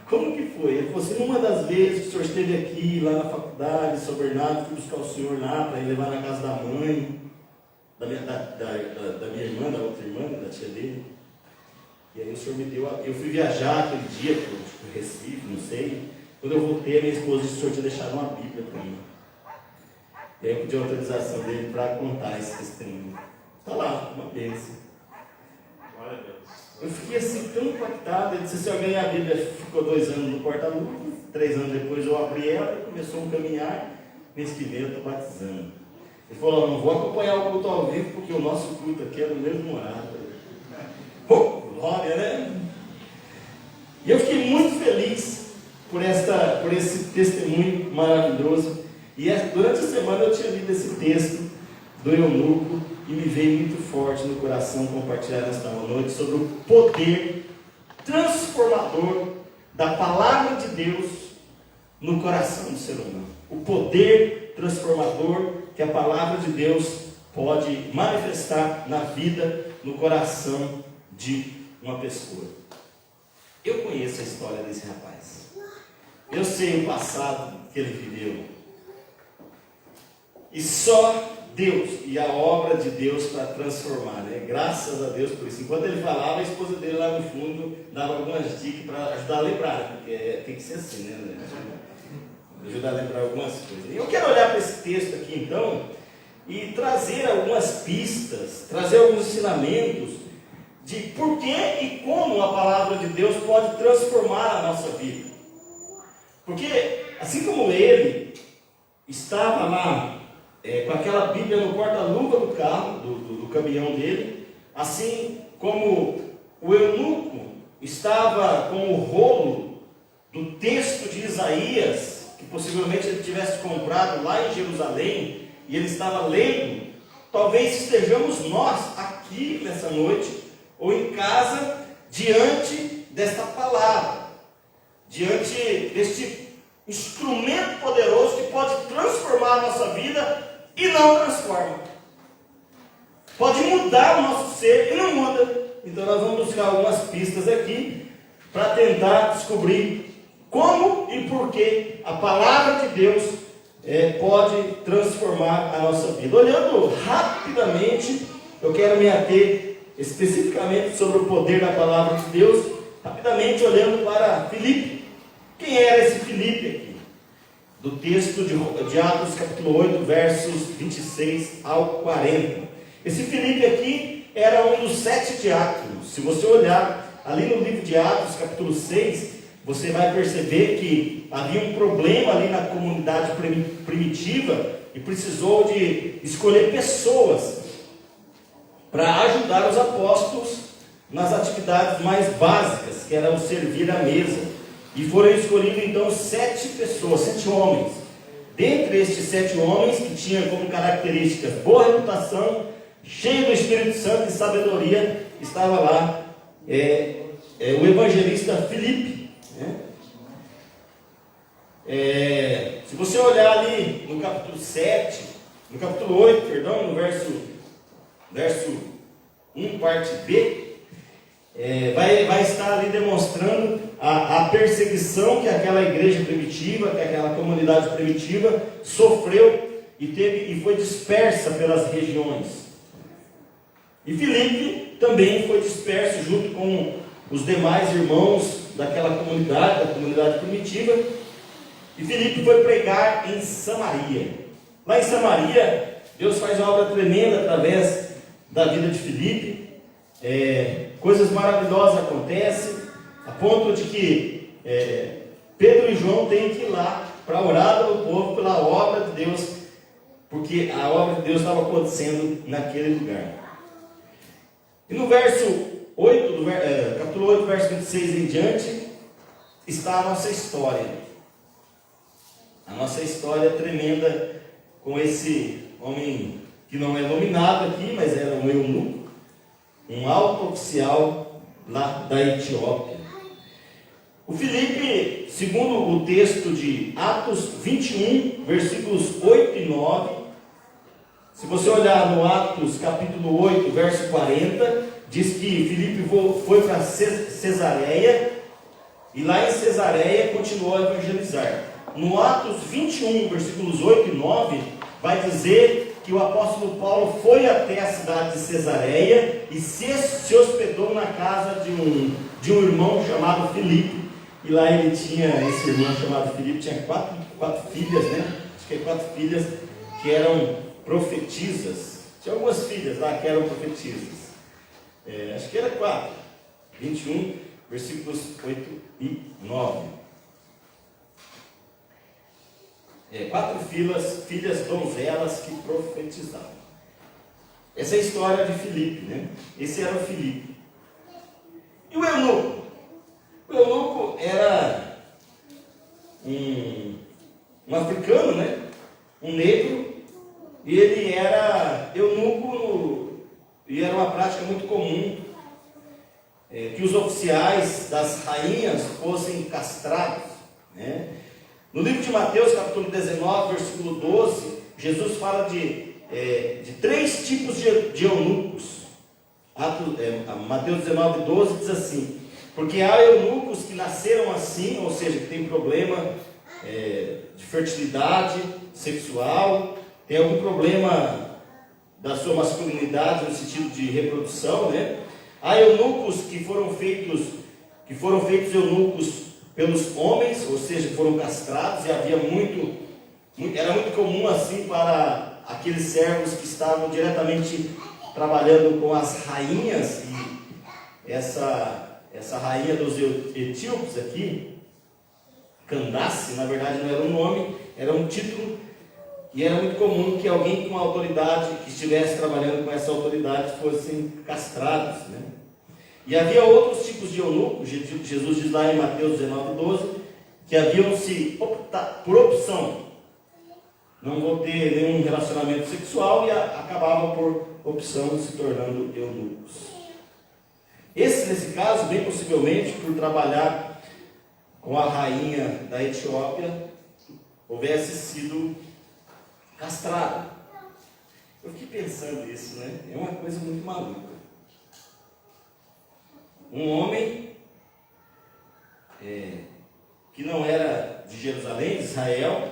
Como que foi? Ele falou assim: numa das vezes que o senhor esteve aqui, lá na faculdade, São Bernardo, fui buscar o senhor lá para ir levar na casa da mãe, da minha irmã, da outra irmã, da tia dele. E aí o senhor me deu a... Eu fui viajar aquele dia para o Recife, não sei. Quando eu voltei, a minha esposa disse: o senhor tinha deixado uma Bíblia para mim. E aí eu pedi a autorização dele para contar esse testemunho. Está lá, uma bênção. Glória a Deus. Eu fiquei assim tão impactado. Ele disse assim: eu ganhei a Bíblia, ficou 2 anos no porta-luva, 3 anos depois eu abri ela e começou um caminhar. Mês que vem eu estou batizando. Ele falou: não vou acompanhar o culto ao vivo, porque o nosso culto aqui é no mesmo horário. Glória, né? E eu fiquei muito feliz por esse testemunho maravilhoso. E durante a semana eu tinha lido esse texto do eunuco e me veio muito forte no coração compartilhar nesta noite sobre o poder transformador da palavra de Deus no coração do ser humano. O poder transformador que a palavra de Deus pode manifestar na vida, no coração de uma pessoa. Eu conheço a história desse rapaz. Eu sei o passado que ele viveu. E só Deus e a obra de Deus para transformar, né? Graças a Deus por isso. Enquanto ele falava, a esposa dele lá no fundo dava algumas dicas para ajudar a lembrar, porque tem que ser assim, né? Ajudar a lembrar algumas coisas. E eu quero olhar para esse texto aqui então e trazer algumas pistas, trazer alguns ensinamentos de por que e como a palavra de Deus pode transformar a nossa vida. Porque assim como ele estava lá com aquela Bíblia no porta-luva do carro, do caminhão dele, assim como o eunuco estava com o rolo do texto de Isaías, que possivelmente ele tivesse comprado lá em Jerusalém, e ele estava lendo, talvez estejamos nós aqui nessa noite, ou em casa, diante desta palavra, diante deste instrumento poderoso que pode transformar a nossa vida e não transforma. Pode mudar o nosso ser e não muda. Então nós vamos buscar algumas pistas aqui para tentar descobrir como e por que a palavra de Deus pode transformar a nossa vida. Olhando rapidamente, eu quero me ater especificamente sobre o poder da palavra de Deus, rapidamente olhando para Filipe. Quem era esse Filipe aqui? Do texto de Atos capítulo 8, versos 26 ao 40. Esse Filipe aqui era um dos 7 diáconos. Se você olhar ali no livro de Atos capítulo 6, você vai perceber que havia um problema ali na comunidade primitiva e precisou de escolher pessoas para ajudar os apóstolos nas atividades mais básicas, que era o servir à mesa. E foram escolhidos então 7 pessoas, 7 homens. Dentre estes 7 homens, que tinham como características boa reputação, cheio do Espírito Santo e sabedoria, estava lá o evangelista Filipe. Se você olhar ali no capítulo 7, no capítulo 8, perdão, no verso 1, parte B, vai estar ali demonstrando a perseguição que aquela igreja primitiva, que aquela comunidade primitiva sofreu e foi dispersa pelas regiões. E Filipe também foi disperso junto com os demais irmãos daquela comunidade, da comunidade primitiva. E Filipe foi pregar em Samaria. Lá em Samaria, Deus faz uma obra tremenda através da vida de Filipe. Coisas maravilhosas acontecem, a ponto de que Pedro e João têm que ir lá para orar pelo povo, pela obra de Deus, porque a obra de Deus estava acontecendo naquele lugar. E no verso 8, capítulo 8, verso 26 em diante, está a nossa história. A nossa história tremenda com esse homem que não é nominado aqui, mas era um eunuco, um alto oficial lá da Etiópia. O Filipe, segundo o texto de Atos 21, versículos 8 e 9, se você olhar no Atos capítulo 8, verso 40, diz que Filipe foi para Cesareia, e lá em Cesareia continuou a evangelizar. No Atos 21, versículos 8 e 9, vai dizer que o apóstolo Paulo foi até a cidade de Cesareia e se hospedou na casa de um irmão chamado Filipe. E lá ele tinha, esse irmão chamado Filipe, tinha quatro filhas, né? Acho que 4 filhas que eram profetisas. Tinha algumas filhas lá que eram profetisas. Acho que era 4. 21, versículos 8 e 9. 4 filhas donzelas que profetizavam. Essa é a história de Filipe, né? Esse era o Filipe. E o eunuco? O eunuco era um africano, né? Um negro, e ele era eunuco, e era uma prática muito comum que os oficiais das rainhas fossem castrados, né? No livro de Mateus, capítulo 19, versículo 12, Jesus fala de 3 tipos de eunucos. Mateus 19, 12 diz assim: Porque há eunucos que nasceram assim, ou seja, que tem problema de fertilidade sexual, tem algum problema da sua masculinidade no sentido de reprodução, né? Há eunucos que foram feitos eunucos pelos homens, ou seja, foram castrados, e havia era muito comum assim para aqueles servos que estavam diretamente trabalhando com as rainhas, e essa rainha dos etíopes aqui, Candace, na verdade não era um nome, era um título, e era muito comum que alguém com autoridade, que estivesse trabalhando com essa autoridade, fossem castrados, né? E havia outros tipos de eunucos. Jesus diz lá em Mateus 19:12, que haviam-se por opção, não vou ter nenhum relacionamento sexual, e acabavam por opção se tornando eunucos. Nesse caso, bem possivelmente, por trabalhar com a rainha da Etiópia, houvesse sido castrado. Eu fiquei pensando nisso, né? É uma coisa muito maluca. Um homem que não era de Jerusalém, de Israel,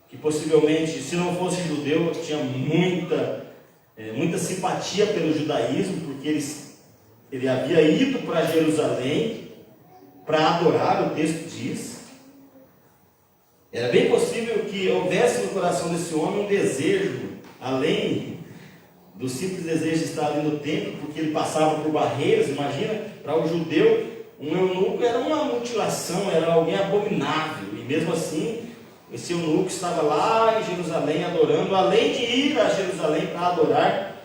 que possivelmente, se não fosse judeu, tinha muita simpatia pelo judaísmo, porque ele havia ido para Jerusalém para adorar, o texto diz. Era bem possível que houvesse no coração desse homem um desejo, além do simples desejo de estar ali no templo, porque ele passava por barreiras. Imagina, para o judeu, um eunuco era uma mutilação, era alguém abominável, e mesmo assim, esse eunuco estava lá em Jerusalém adorando, além de ir a Jerusalém para adorar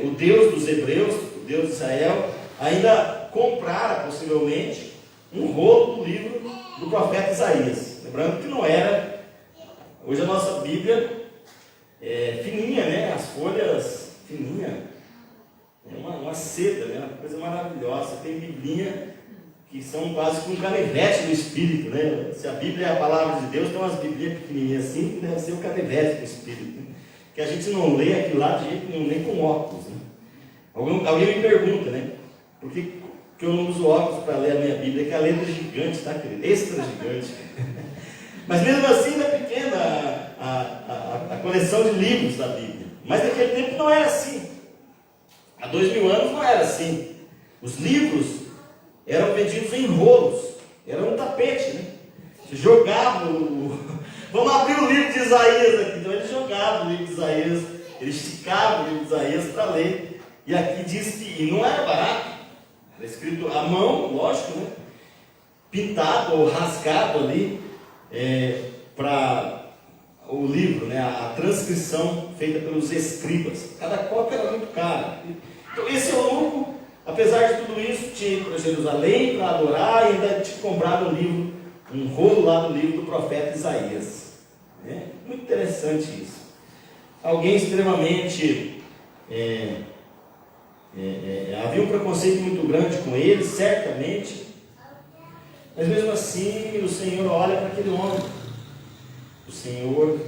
o Deus dos hebreus, o Deus de Israel, ainda comprara possivelmente um rolo do livro do profeta Isaías. Lembrando que não era, hoje a nossa Bíblia é fininha, né? As folhas fininhas, é uma seda, né? Uma coisa maravilhosa. Tem biblinha que são quase que um canivete do Espírito, né? Se a Bíblia é a palavra de Deus, tem umas biblinhas pequenininhas assim, que deve ser o canivete do Espírito, né? Que a gente não lê aquilo lá de jeito nenhum, nem com óculos, né? Alguém me pergunta, né? Por que eu não uso óculos para ler a minha Bíblia? Que a letra é gigante, tá, querido? Extra gigante. Mas mesmo assim ainda é pequena a coleção de livros da Bíblia. Mas naquele tempo não era assim. Há 2000 anos não era assim. Os livros eram vendidos em rolos. Era um tapete, né? Você jogava Vamos abrir o livro de Isaías aqui. Então ele jogava o livro de Isaías, ele esticava o livro de Isaías para ler. E aqui diz que, e não era barato, era escrito à mão, lógico, né? Pintado ou rasgado ali, para o livro, né? A transcrição feita pelos escribas. Cada cópia era muito cara. Então esse eunuco, apesar de tudo isso, tinha ido para Jerusalém para adorar, e ainda tinha comprado um rolo lá do livro do profeta Isaías. Muito interessante isso. Alguém extremamente havia um preconceito muito grande com ele, certamente, mas mesmo assim o Senhor olha para aquele homem, o Senhor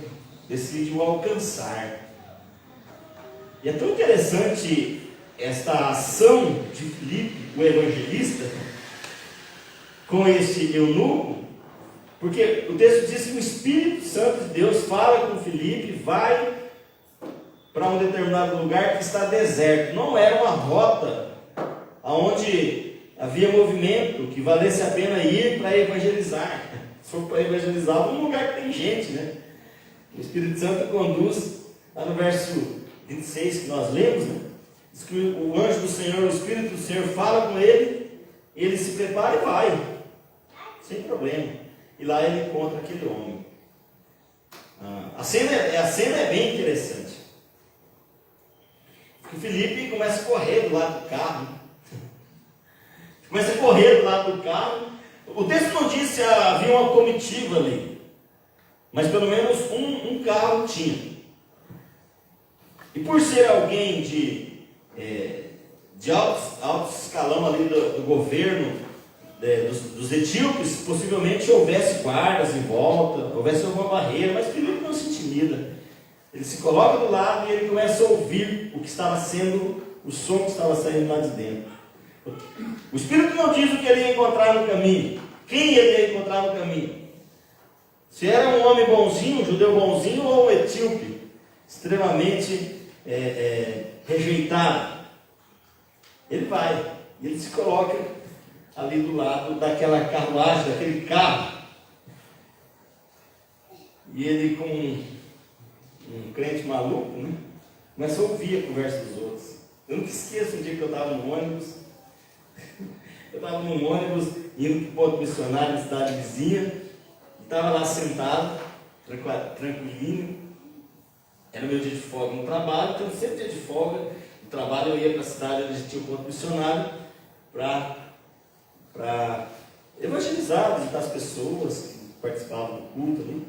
decide o alcançar. E é tão interessante esta ação de Filipe, o evangelista, com esse eunuco, porque o texto diz que o Espírito Santo de Deus fala com Filipe, vai para um determinado lugar que está deserto. Não era uma rota onde havia movimento que valesse a pena ir para evangelizar. Se for para evangelizar, vamos num lugar que tem gente, né? O Espírito Santo conduz, lá no verso 26 que nós lemos, né? Diz que o anjo do Senhor, o Espírito do Senhor fala com ele, ele se prepara e vai, sem problema. E lá ele encontra aquele homem. A cena é bem interessante. O Filipe começa a correr do lado do carro. O texto não diz se havia uma comitiva ali, mas pelo menos um carro tinha. E por ser alguém de alto escalão ali do governo dos etíopes, possivelmente houvesse guardas em volta, houvesse alguma barreira, mas Filipe não se intimida. Ele se coloca do lado e ele começa a ouvir o som que estava saindo lá de dentro. O Espírito não diz o que ele ia encontrar no caminho, quem ele ia encontrar no caminho. Se era um homem bonzinho, um judeu bonzinho, ou um etíope, extremamente rejeitado. Ele vai, e ele se coloca ali do lado daquela carruagem, daquele carro. E ele, com um crente maluco, né, começa a ouvir a conversa dos outros. Eu nunca esqueço um dia que eu estava no ônibus. Eu estava num ônibus indo para o ponto missionário na cidade vizinha. E estava lá sentado, tranquilinho. Era meu dia de folga no trabalho, então sempre dia de folga no trabalho eu ia para a cidade onde tinha o ponto missionário para evangelizar, visitar as pessoas que participavam do culto ali.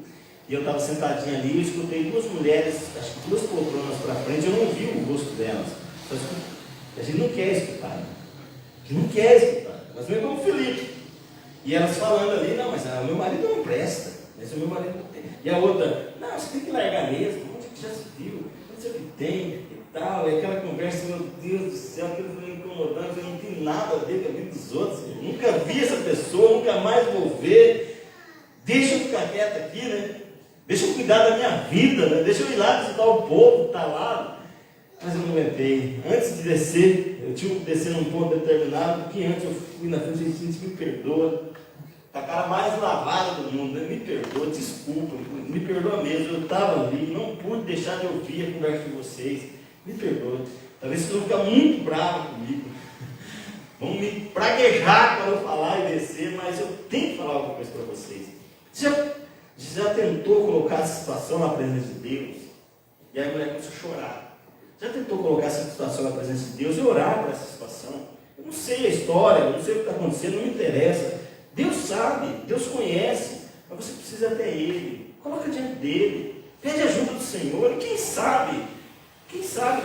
E eu estava sentadinho ali, eu escutei duas mulheres, acho que duas poltronas para frente, eu não vi o rosto delas. A gente não quer escutar, né? A gente não quer escutar. Mas meu irmão Felipe. E elas falando ali, não, mas o meu marido não presta. Mas o meu marido não tem. E a outra, não, você tem que largar mesmo, onde que já se viu? Não sei o que tem e tal. E aquela conversa, meu Deus do céu, aquilo foi me incomodando, eu não tenho nada a ver com a vida dos outros. Eu nunca vi essa pessoa, nunca mais vou ver. Deixa eu ficar quieto aqui, né? Deixa eu cuidar da minha vida, né? Deixa eu ir lá visitar o povo que está lá. Mas eu não aguentei. Antes de descer, eu tinha que descer num ponto determinado, porque antes eu fui na frente e disse, me perdoa. Tá a cara mais lavada do mundo, né? Me perdoa, desculpa, me perdoa mesmo. Eu estava ali, não pude deixar de ouvir a conversa de vocês. Me perdoa. Talvez vocês vão ficar muito bravos comigo. Vão me praguejar quando eu falar e descer, mas eu tenho que falar alguma coisa para vocês. Já tentou colocar essa situação na presença de Deus? E aí a mulher começou a chorar. Já tentou colocar essa situação na presença de Deus e orar por essa situação? Eu não sei a história, eu não sei o que está acontecendo, não me interessa. Deus sabe, Deus conhece, mas você precisa ir até Ele. Coloca diante dEle, pede ajuda do Senhor, e quem sabe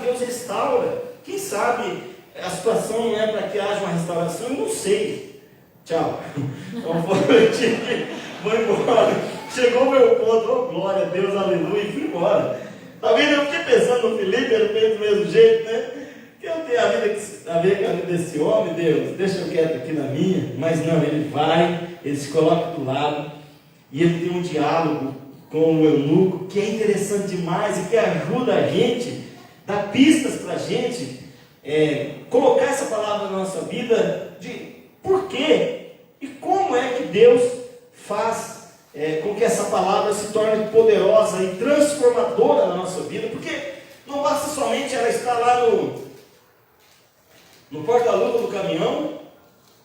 Deus restaura. Quem sabe a situação não é para que haja uma restauração, eu não sei. Tchau. Vou embora. Chegou o meu ponto, oh glória a Deus, aleluia, e fui embora. Talvez eu fiquei pensando no Felipe, ele fez do mesmo jeito, né? Que eu tenho a ver com a vida desse homem, Deus, deixa eu quieto aqui na minha. Mas não, ele vai, ele se coloca do lado, e ele tem um diálogo com o eunuco, que é interessante demais, e que ajuda a gente, dá pistas para a gente, colocar essa palavra na nossa vida, de por quê, e como é que Deus faz com que essa palavra se torne poderosa e transformadora na nossa vida, porque não basta somente ela estar lá no porta-luva do caminhão,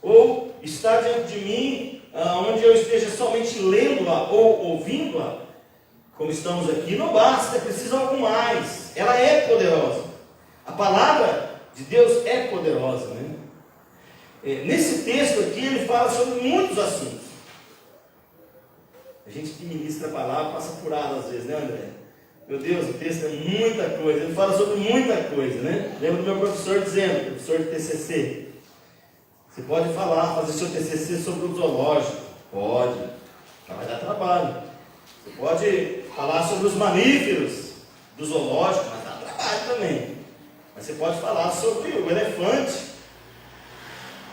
ou estar diante de mim, onde eu esteja somente lendo-a ou ouvindo-a, como estamos aqui. Não basta, é preciso algo mais. Ela é poderosa. A palavra de Deus é poderosa, né? Nesse texto aqui ele fala sobre muitos assuntos. A gente que ministra a palavra passa furado às vezes, né, André? Meu Deus, o texto é muita coisa, ele fala sobre muita coisa, né? Lembro do meu professor dizendo, professor de TCC, você pode fazer seu TCC sobre o zoológico? Pode, mas vai dar trabalho. Você pode falar sobre os mamíferos do zoológico, mas dá trabalho também. Mas você pode falar sobre o elefante,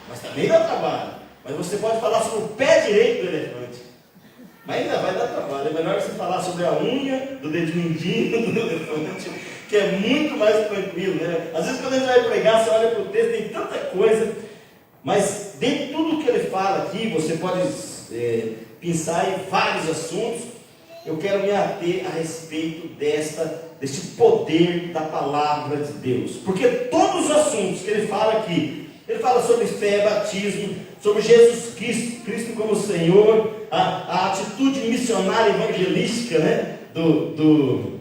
mas também dá trabalho. Mas você pode falar sobre o pé direito do elefante, mas ainda vai dar trabalho. É melhor você falar sobre a unha do dedo mindinho do elefante, que é muito mais tranquilo, né? Às vezes quando a gente vai pregar, você olha para o texto, tem tanta coisa, mas dentro de tudo que ele fala aqui, você pode pensar em vários assuntos. Eu quero me ater a respeito deste poder da palavra de Deus, porque todos os assuntos que ele fala aqui, ele fala sobre fé, batismo, sobre Jesus Cristo como Senhor, a atitude missionária evangelística, né, do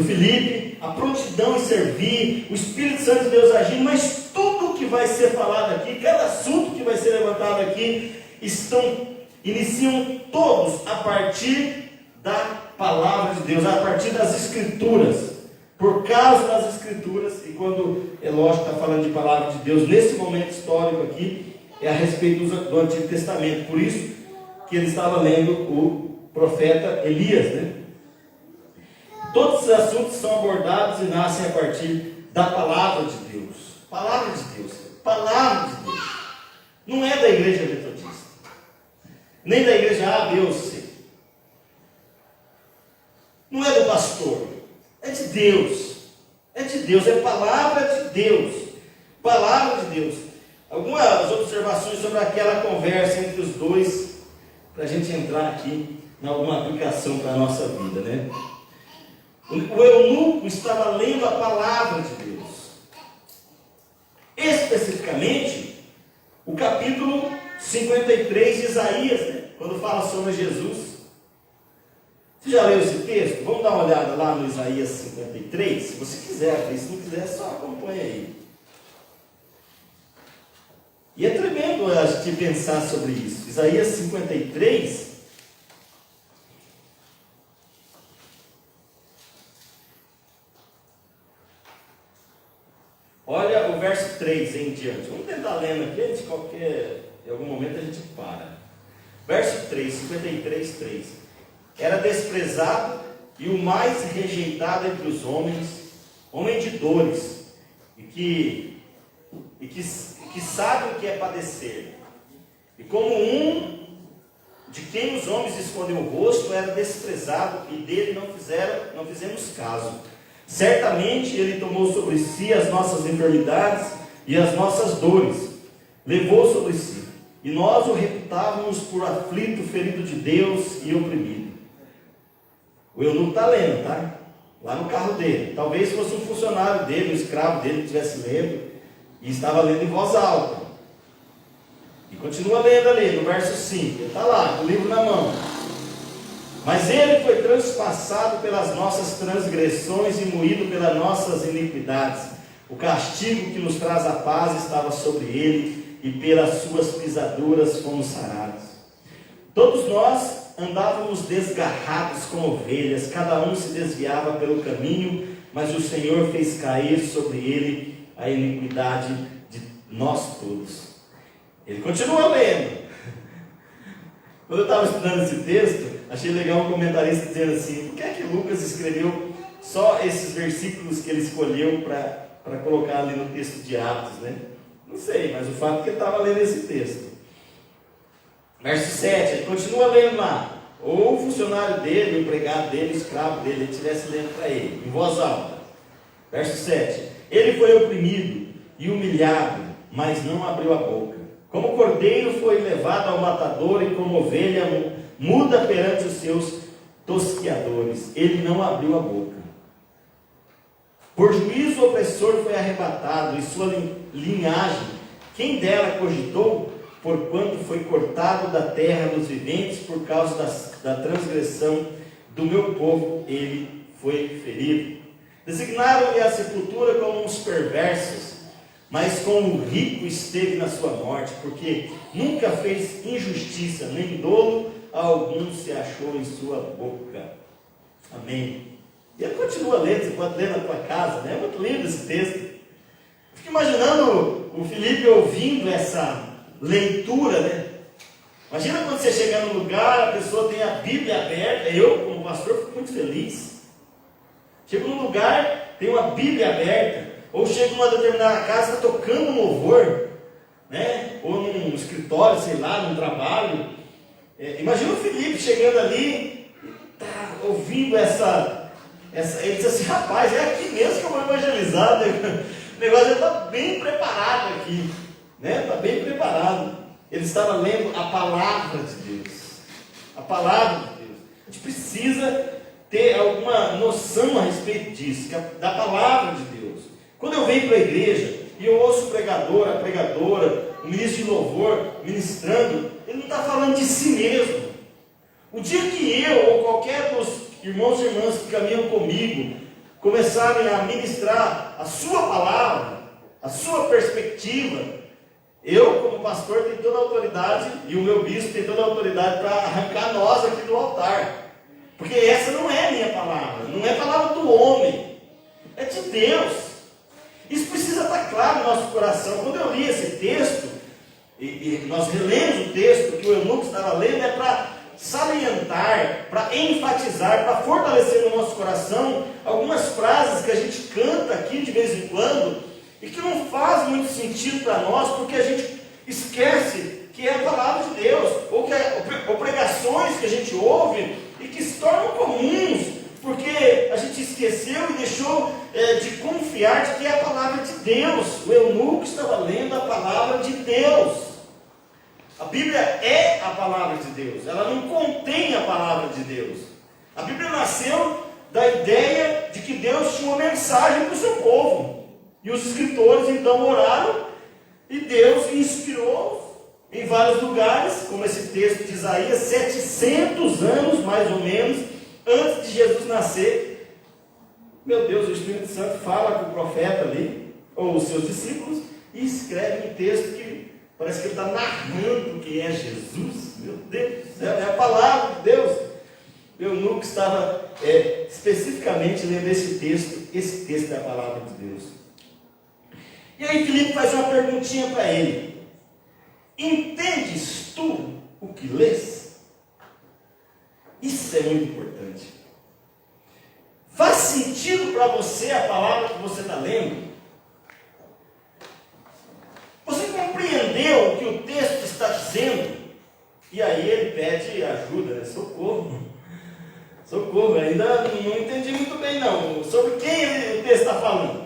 Felipe, a prontidão em servir, o Espírito Santo de Deus agindo, mas tudo que vai ser falado aqui, cada assunto que vai ser levantado aqui, iniciam todos a partir da palavra de Deus, a partir das Escrituras, por causa das Escrituras. E quando é lógico está falando de palavra de Deus, nesse momento histórico aqui, é a respeito do Antigo Testamento, por isso que ele estava lendo o profeta Elias, né? Todos os assuntos são abordados e nascem a partir da palavra de Deus. Palavra de Deus. Palavra de Deus. Não é da igreja metodista, nem da igreja A, B ou C. Não é do pastor, é de Deus. É de Deus, é palavra de Deus. Palavra de Deus. Algumas observações sobre aquela conversa entre os dois, para a gente entrar aqui em alguma aplicação para a nossa vida, né? O eunuco estava lendo a palavra de Deus. Especificamente, o capítulo 53 de Isaías, né? Quando fala sobre Jesus. Você já leu esse texto? Vamos dar uma olhada lá no Isaías 53, se você quiser, se não quiser, só acompanha aí. E é tremendo a gente pensar sobre isso. Isaías 53. Olha o verso 3 em diante. Vamos tentar lendo aqui, em algum momento a gente para. Verso 3, 53, 3. Era desprezado e o mais rejeitado entre os homens, homem de dores, e que sabe o que é padecer. E como um de quem os homens escondem o rosto, era desprezado, e dele não fizemos caso. Certamente ele tomou sobre si as nossas enfermidades e as nossas dores, levou sobre si, e nós o reputávamos por aflito, ferido de Deus e oprimido. O eunuco está lendo, tá? Lá no carro dele. Talvez fosse um funcionário dele, um escravo dele que estivesse lendo, e estava lendo em voz alta. E continua lendo ali, no verso 5. Ele está lá, com o livro na mão. Mas ele foi transpassado pelas nossas transgressões e moído pelas nossas iniquidades. O castigo que nos traz a paz estava sobre ele, e pelas suas pisaduras fomos sarados. Todos nós andávamos desgarrados como ovelhas, cada um se desviava pelo caminho, mas o Senhor fez cair sobre ele a iniquidade de nós todos. Ele continua lendo. Quando eu estava estudando esse texto, achei legal um comentarista dizendo assim: por que é que Lucas escreveu só esses versículos que ele escolheu para colocar ali no texto de Atos, né? Não sei, mas o fato é que ele estava lendo esse texto. Verso 7, ele continua lendo lá. Ou o funcionário dele, o empregado dele, o escravo dele, ele estivesse lendo para ele, em voz alta. Verso 7, ele foi oprimido e humilhado, mas não abriu a boca. Como cordeiro foi levado ao matador, e como ovelha muda perante os seus tosqueadores, ele não abriu a boca. Por juízo o opressor foi arrebatado, e sua linhagem, quem dela cogitou? Porquanto foi cortado da terra dos viventes, por causa da transgressão do meu povo, ele foi ferido. Designaram-lhe a sepultura como uns perversos, mas como o rico esteve na sua morte, porque nunca fez injustiça, nem dolo algum se achou em sua boca. Amém. E ele continua lendo, você pode ler na tua casa, né? É muito lindo esse texto. Eu fico imaginando o Felipe ouvindo essa leitura, né? Imagina quando você chegar num lugar, a pessoa tem a Bíblia aberta. Eu, como pastor, fico muito feliz. Chego num lugar, tem uma Bíblia aberta. Ou chego numa determinada casa, está tocando um louvor, né? Ou num escritório, sei lá, num trabalho. Imagina o Felipe chegando ali, tá ouvindo ele diz assim: rapaz, é aqui mesmo que eu vou evangelizar. O negócio já está bem preparado aqui, né? Está bem preparado. Ele estava lendo a palavra de Deus. A palavra de Deus. A gente precisa ter alguma noção a respeito disso, da palavra de Deus. Quando eu venho para a igreja e eu ouço o pregador, a pregadora, o ministro de louvor ministrando, ele não está falando de si mesmo. O dia que eu ou qualquer dos irmãos e irmãs que caminham comigo começarem a ministrar a sua palavra, a sua perspectiva, eu, como pastor, tenho toda a autoridade, e o meu bispo tem toda a autoridade para arrancar nós aqui do altar. Porque essa não é a minha palavra, não é a palavra do homem, é de Deus. Isso precisa estar claro no nosso coração. Quando eu li esse texto, e nós relemos o texto que o eunuco estava lendo, é para salientar, para enfatizar, para fortalecer no nosso coração algumas frases que a gente canta aqui de vez em quando, e que não faz muito sentido para nós, porque a gente esquece que é a palavra de Deus, ou pregações que a gente ouve e que se tornam comuns, porque a gente esqueceu e deixou de confiar de que é a palavra de Deus. O eunuco estava lendo a palavra de Deus. A Bíblia é a palavra de Deus, ela não contém a palavra de Deus. A Bíblia nasceu da ideia de que Deus tinha uma mensagem para o seu povo, e os escritores então oraram, e Deus inspirou em vários lugares, como esse texto de Isaías, 700 anos mais ou menos antes de Jesus nascer. Meu Deus, o Espírito Santo fala com o profeta ali, ou os seus discípulos, e escreve um texto que parece que ele está narrando quem é Jesus. Meu Deus do céu, é a palavra de Deus. O eunuco estava especificamente lendo esse texto é a palavra de Deus. E aí Filipe faz uma perguntinha para ele: entendes tu o que lês? Isso é muito importante. Faz sentido para você a palavra que você está lendo? Você compreendeu o que o texto está dizendo? E aí ele pede ajuda, né? Socorro, socorro, ainda não entendi muito bem não. Sobre quem o texto está falando?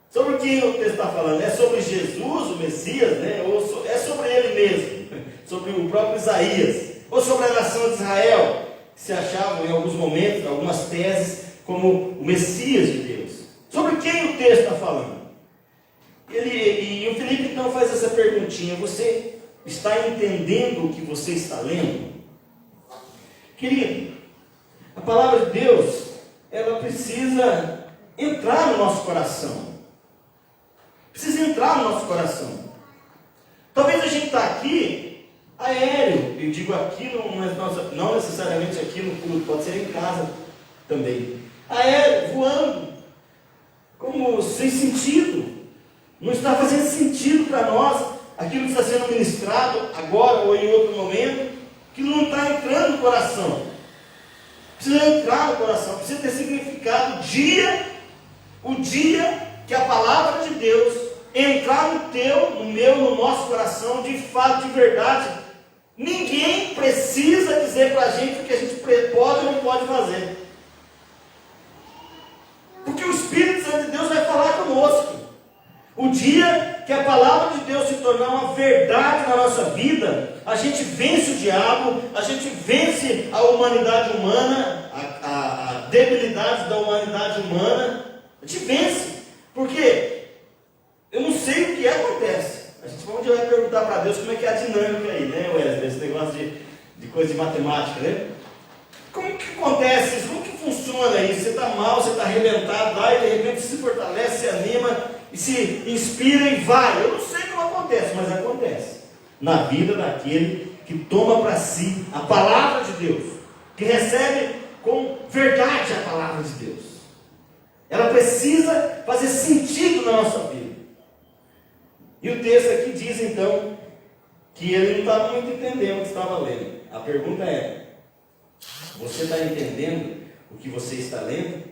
Sobre quem o texto está falando? É sobre Jesus, o Messias, né? Ou é sobre ele mesmo? Sobre o próprio Isaías? Ou sobre a nação de Israel, que se achavam em alguns momentos, algumas teses, como o Messias de Deus? Sobre quem o texto está falando? E o Filipe então faz essa perguntinha: você está entendendo o que você está lendo? Querido, a palavra de Deus, ela precisa entrar no nosso coração. Precisa entrar no nosso coração. Talvez a gente está aqui aéreo, eu digo aqui, não necessariamente aqui no culto, pode ser em casa também. Aéreo, voando, como sem sentido. Não está fazendo sentido para nós aquilo que está sendo ministrado agora ou em outro momento, que não está entrando no coração. Precisa entrar no coração, precisa ter significado. O dia que a palavra de Deus entrar no teu, no meu, no nosso coração, de fato, de verdade, ninguém precisa dizer para a gente o que a gente pode ou não pode fazer. Porque o Espírito Santo de Deus vai falar conosco. O dia que a palavra de Deus se tornar uma verdade na nossa vida, a gente vence o diabo, a gente vence a humanidade humana, a debilidade da humanidade humana, a gente vence. Por quê? Eu não sei o que acontece. A gente um dia vai perguntar para Deus como é que é a dinâmica aí, né, Wesley? Esse negócio de coisa de matemática, né? Como que acontece isso? Como que funciona isso? Você está mal, você está arrebentado lá e de repente se fortalece, se anima e se inspira e vai. Eu não sei como acontece, mas acontece na vida daquele que toma para si a palavra de Deus, que recebe com verdade a palavra de Deus. Ela precisa fazer sentido na nossa vida. E o texto aqui diz então que ele não estava muito entendendo o que estava lendo. A pergunta é: você está entendendo o que você está lendo?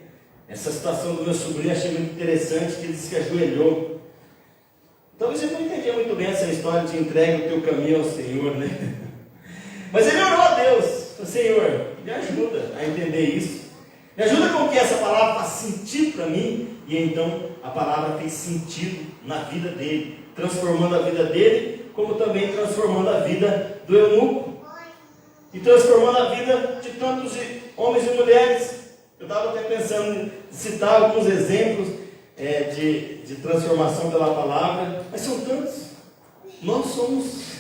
Essa situação do meu sobrinho achei muito interessante, que ele disse que ajoelhou. Talvez você não entendia muito bem essa história de entrega o teu caminho ao Senhor, né? Mas ele orou a Deus: Senhor, me ajuda a entender isso. Me ajuda com que essa palavra faça sentido para mim. E então a palavra fez sentido na vida dele, transformando a vida dele, como também transformando a vida do eunuco, e transformando a vida de tantos homens e mulheres. Eu estava até pensando em citar alguns exemplos de transformação pela palavra, mas são tantos. Nós somos.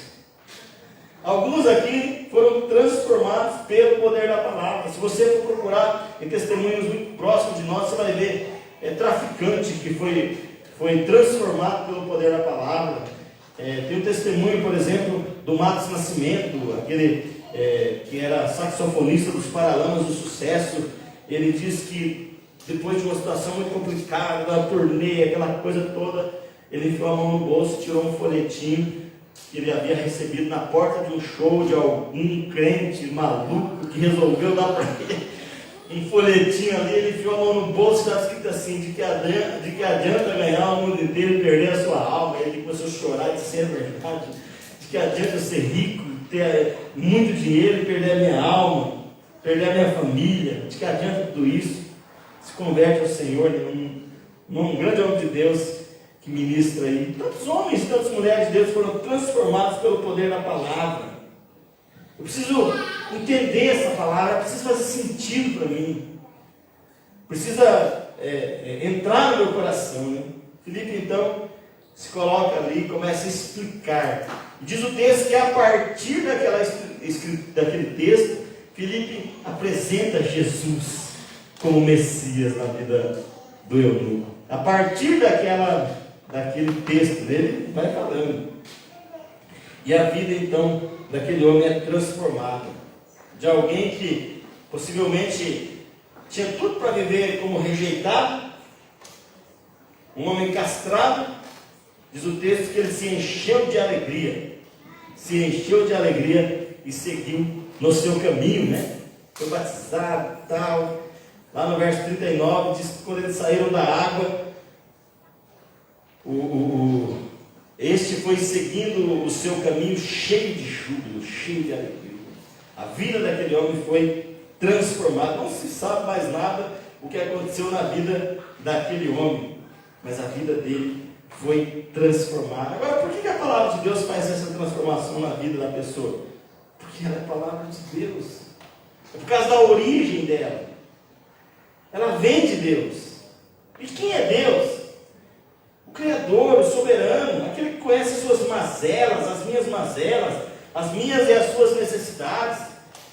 Alguns aqui foram transformados pelo poder da palavra. Se você for procurar em testemunhos muito próximos de nós, você vai ver traficante que foi transformado pelo poder da palavra. Tem um testemunho, por exemplo, do Matos Nascimento, aquele que era saxofonista dos Paralamas do Sucesso. Ele diz que depois de uma situação muito complicada, uma turnê, aquela coisa toda, ele enfiou a mão no bolso, tirou um folhetinho que ele havia recebido na porta de um show de algum crente maluco que resolveu dar para ele um folhetinho ali. Ele enfiou a mão no bolso e estava escrito assim: de que adianta ganhar inteiro e perder a sua alma. Ele começou a chorar e disse: é verdade, de que adianta eu ser rico, ter muito dinheiro e perder a minha alma, perder a minha família, de que adianta tudo isso? Se converte ao Senhor, num grande homem de Deus que ministra aí. Tantos homens, tantas mulheres de Deus foram transformados pelo poder da palavra. Eu preciso entender essa palavra, precisa fazer sentido para mim, precisa entrar no meu coração, né? Filipe então se coloca ali e começa a explicar. Diz o texto que a partir daquele texto, Filipe apresenta Jesus como Messias na vida do eunuco. A partir daquele texto dele, vai falando. E a vida então daquele homem é transformada. De alguém que possivelmente tinha tudo para viver como rejeitado, um homem castrado, diz o texto que ele se encheu de alegria. Se encheu de alegria e seguiu no seu caminho, né? Foi batizado e tal. Lá no verso 39 diz que quando eles saíram da água, este foi seguindo o seu caminho cheio de júbilo, cheio de alegria. A vida daquele homem foi transformada. Não se sabe mais nada o que aconteceu na vida daquele homem, mas a vida dele foi transformada. Agora, por que a palavra de Deus faz essa transformação na vida da pessoa? Porque ela é a palavra de Deus. É por causa da origem dela. Ela vem de Deus. E quem é Deus? O Criador, o soberano, aquele que conhece as suas mazelas, as minhas mazelas, as minhas e as suas necessidades.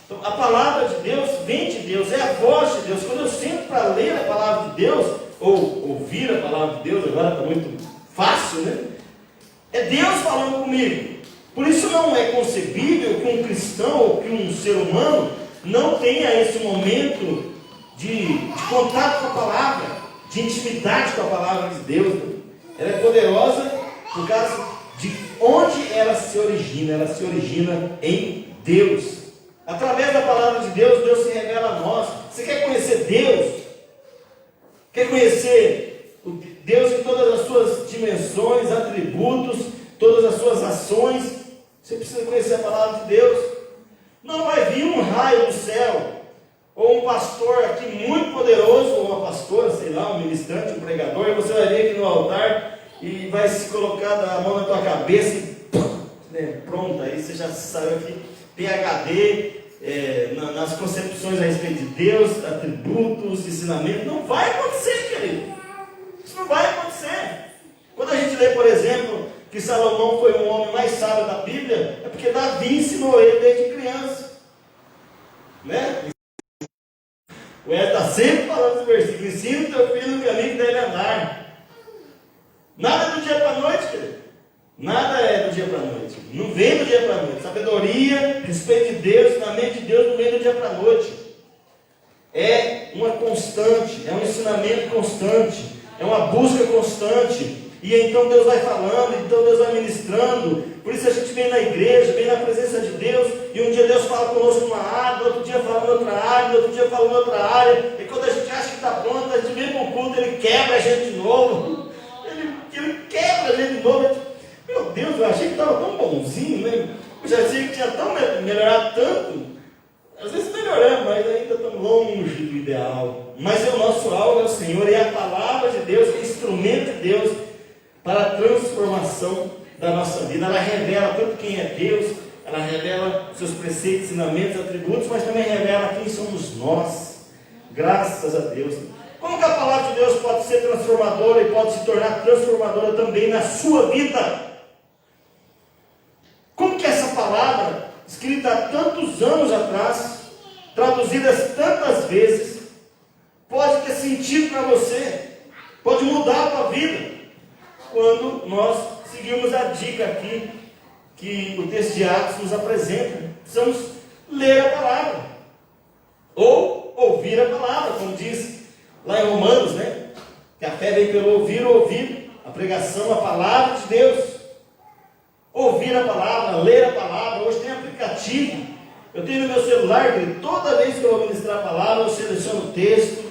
Então, a palavra de Deus vem de Deus, é a voz de Deus. Quando eu sento para ler a palavra de Deus, ou ouvir a palavra de Deus, agora está muito fácil, né? É Deus falando comigo. Por isso não é concebível que um cristão ou que um ser humano não tenha esse momento de contato com a palavra, de intimidade com a palavra de Deus. Ela é poderosa por causa de onde ela se origina. Ela se origina em Deus. Através da palavra de Deus, Deus se revela a nós. Você quer conhecer Deus? Quer conhecer Deus em todas as suas dimensões, atributos, todas as suas ações? Você precisa conhecer a palavra de Deus. Não vai vir um raio do céu, ou um pastor aqui muito poderoso, ou uma pastora, sei lá, um ministrante, um pregador, e você vai vir aqui no altar e vai se colocar a mão na tua cabeça e pronto, aí você já saiu aqui, PhD, nas concepções a respeito de Deus, atributos, ensinamentos. Não vai acontecer, querido. Isso não vai acontecer. Quando a gente lê, por exemplo, que Salomão foi um homem mais sábio da Bíblia, é porque Davi ensinou ele desde criança, né? O Ed está sempre falando esse versículo: ensina o teu filho no caminho que deve andar. Nada é do dia para a noite, querido. Nada é do dia para a noite. Não vem do dia para a noite. Sabedoria, respeito de Deus, ensinamento de Deus não vem do dia para a noite. É uma constante, é um ensinamento constante, é uma busca constante. E então Deus vai falando, então Deus vai ministrando. Por isso a gente vem na igreja, vem na presença de Deus, e um dia Deus fala conosco numa área, no outro dia fala em outra área, no outro dia fala em outra área. E quando a gente acha que está pronto, a gente vem para o culto, ele quebra a gente de novo. Ele quebra a gente de novo. Meu Deus, eu achei que estava tão bonzinho, né? Eu já achei que tinha tão melhorado tanto. Às vezes melhoramos, mas ainda estamos longe do ideal. Mas o nosso alvo é o Senhor, e a palavra de Deus, é instrumento de Deus para a transformação da nossa vida. Ela revela tanto quem é Deus, ela revela seus preceitos, ensinamentos, atributos, mas também revela quem somos nós. Graças a Deus. Como que a palavra de Deus pode ser transformadora e pode se tornar transformadora também na sua vida? Como que essa palavra, escrita há tantos anos atrás, traduzidas tantas vezes, pode ter sentido para você, pode mudar a tua vida, quando nós seguimos a dica aqui que o texto de Atos nos apresenta? Precisamos ler a palavra, ou ouvir a palavra, como diz lá em Romanos, né? Que a fé vem pelo ouvir a pregação, a palavra de Deus. Ouvir a palavra, ler a palavra. Hoje tem aplicativo. Eu tenho no meu celular, que toda vez que eu vou ministrar a palavra, eu seleciono o texto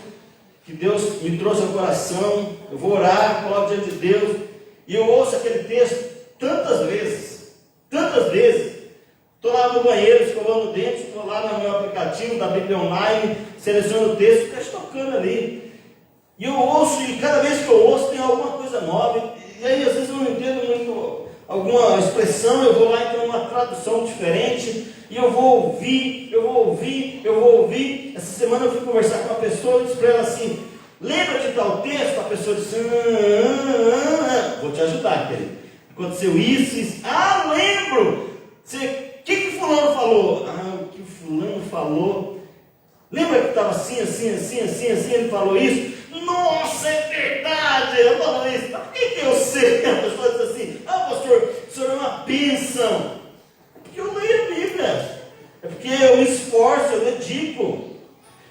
que que Deus me trouxe ao coração, eu vou orar, coloco diante de Deus, e eu ouço aquele texto tantas vezes, estou lá no banheiro, escovando o dente, estou lá no meu aplicativo da Bíblia Online, seleciono o texto, o texto tocando ali, e eu ouço, e cada vez que eu ouço tem alguma coisa nova, e aí às vezes eu não entendo muito alguma expressão, eu vou lá e tenho uma tradução diferente, e eu vou ouvir. Essa semana eu fui conversar com uma pessoa e disse para ela assim: lembra de tal texto? A pessoa disse: vou te ajudar, querido. Aconteceu isso. Lembro. O que fulano falou? O que fulano falou? Lembra que estava assim, ele falou isso? Nossa, é verdade, ele falou isso. Mas por que eu sei? A pessoa diz assim: pastor, o senhor é uma bênção. Porque eu leio a Bíblia. É porque eu me esforço, eu dedico.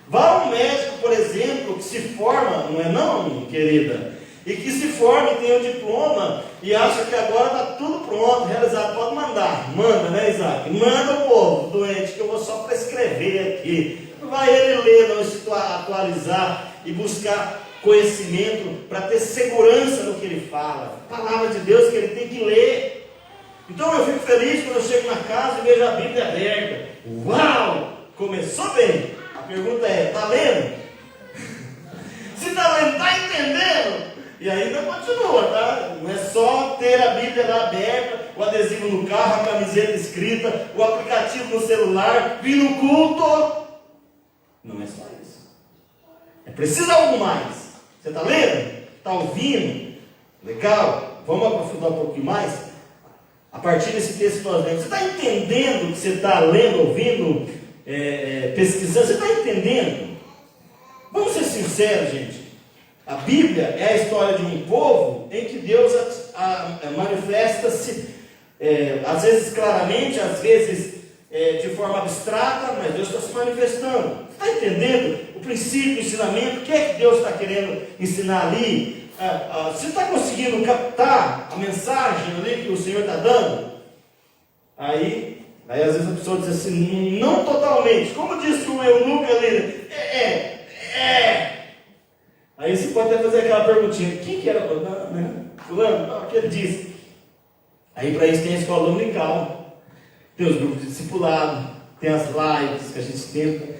Vá ao médico, por exemplo, que se forma, não é não, querida? E que se forma e tem um diploma e acha que agora está tudo pronto, realizado, pode mandar. Manda, né, Isaac? Manda o povo doente, que eu vou só prescrever aqui. Vai ele ler, não se atualizar e buscar conhecimento para ter segurança no que ele fala. A palavra de Deus que ele tem que ler. Então eu fico feliz quando eu chego na casa e vejo a Bíblia aberta. Uau! Começou bem. A pergunta é: está lendo? Se está lendo, está entendendo? E ainda continua, tá? Não é só ter a Bíblia lá aberta, o adesivo no carro, a camiseta escrita, o aplicativo no celular, vir no culto. Não é só isso. É preciso algo mais. Você está lendo? Está ouvindo? Legal. Vamos aprofundar um pouquinho mais? A partir desse texto que nós lemos. Você está entendendo o que você está lendo, ouvindo, pesquisando? Você está entendendo? Vamos ser sinceros, gente. A Bíblia é a história de um povo em que Deus manifesta-se, às vezes claramente, às vezes de forma abstrata, mas Deus está se manifestando. Está entendendo o princípio, o ensinamento? O que é que Deus está querendo ensinar ali? Você está conseguindo captar a mensagem ali que o Senhor está dando? Aí às vezes a pessoa diz assim: não totalmente. Como disse o eunuco ali, Aí você pode até fazer aquela perguntinha: quem que era fulano? O que ele disse? Aí para isso tem a escola dominical, tem os grupos de discipulado, tem as lives que a gente tenta,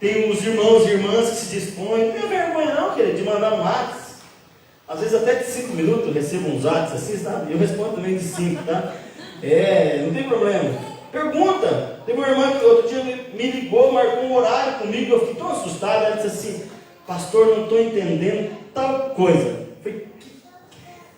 tem os irmãos e irmãs que se dispõem. Não tem vergonha não, querido, de mandar um WhatsApp. Às vezes até de 5 minutos eu recebo uns WhatsApp assim, sabe? Eu respondo também de 5, tá? Não tem problema. Pergunta. Teve uma irmã que outro dia me ligou, marcou um horário comigo, eu fiquei tão assustado. Ela disse assim: pastor, não estou entendendo tal coisa. Eu falei: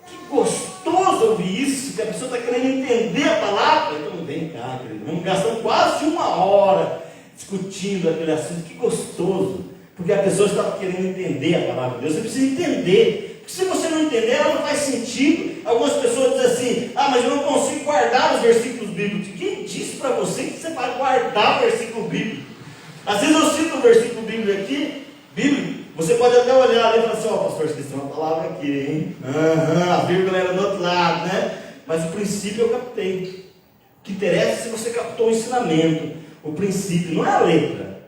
que gostoso ouvir isso, que a pessoa está querendo entender a palavra. Então vem cá, querido, vamos gastar quase 1 hora discutindo aquele assunto. Que gostoso, porque a pessoa estava querendo entender a palavra de Deus. Você precisa entender, porque se você não entender, ela não faz sentido. Algumas pessoas dizem assim: mas eu não consigo guardar os versículos bíblicos. Quem disse para você que você vai guardar o versículo bíblico? Às vezes eu cito um versículo bíblico aqui, você pode até olhar ali e falar assim: pastor, esqueci uma palavra aqui, hein? A vírgula era do outro lado, né? Mas o princípio eu captei. O que interessa é se você captou o ensinamento, o princípio, não é a letra,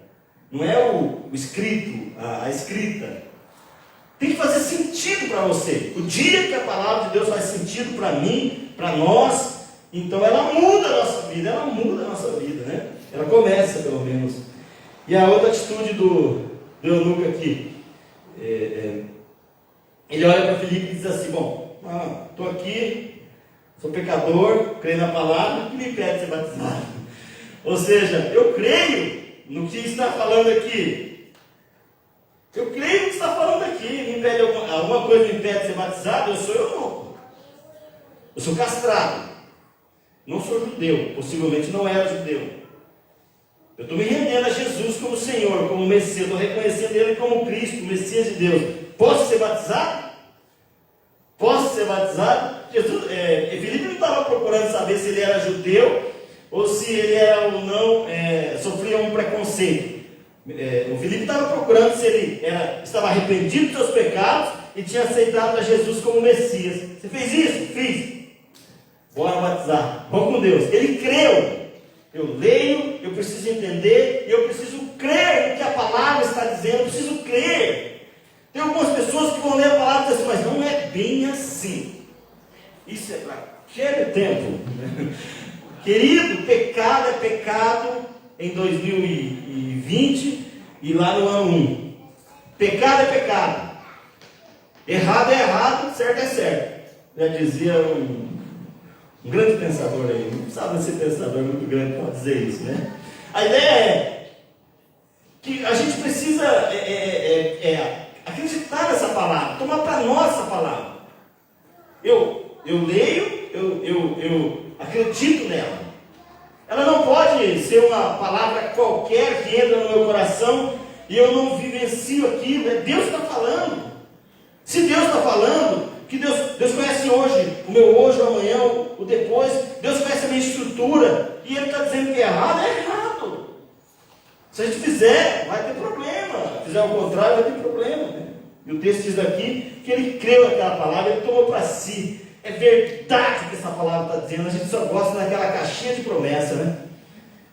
não é o escrito, a escrita. Tem que fazer sentido para você. O dia que a palavra de Deus faz sentido para mim, para nós, então ela muda a nossa vida, né? Ela começa, pelo menos. E a outra atitude do eunuco aqui, ele olha para Filipe e diz assim: bom, estou aqui, sou pecador, creio na palavra, o que me impede de ser batizado? Ou seja, eu creio no que está falando aqui. Eu creio no que está falando aqui. Me impede alguma coisa me impede de ser batizado? Eu sou eunuco. Eu sou castrado. Não sou judeu. Possivelmente não era judeu. Eu estou me rendendo a Jesus como Senhor, como Messias. Estou reconhecendo Ele como Cristo, o Messias de Deus. Posso ser batizado? Posso ser batizado? Filipe não estava procurando saber se ele era judeu ou se ele era ou não, sofria um preconceito. O Filipe estava procurando se ele estava arrependido dos seus pecados e tinha aceitado a Jesus como Messias. Você fez isso? Fiz. Bora batizar. Vamos com Deus. Ele creu. Eu leio, eu preciso entender, e eu preciso crer no que a palavra está dizendo. Eu preciso crer. Tem responder a palavra e dizer assim, mas não é bem assim. Isso é para aquele tempo. Querido, pecado é pecado em 2020 e lá no ano 1. Pecado é pecado. Errado é errado, certo é certo. Já dizia um grande pensador aí. Não precisava ser pensador muito grande para dizer isso, né? A ideia é que a gente precisa acreditar nessa palavra, tomar para nós essa palavra. Eu leio, eu acredito nela. Ela não pode ser uma palavra qualquer que entra no meu coração e eu não vivencio aquilo. É Deus que está falando. Se Deus está falando, que Deus conhece hoje, o meu hoje, o amanhã, o depois. Deus conhece a minha estrutura. E Ele está dizendo que é errado. Se a gente fizer, vai ter problema. Se fizer o contrário, vai ter problema. Né? E o texto diz aqui que ele creu naquela palavra, ele tomou para si. É verdade que essa palavra está dizendo. A gente só gosta daquela caixinha de promessa, né?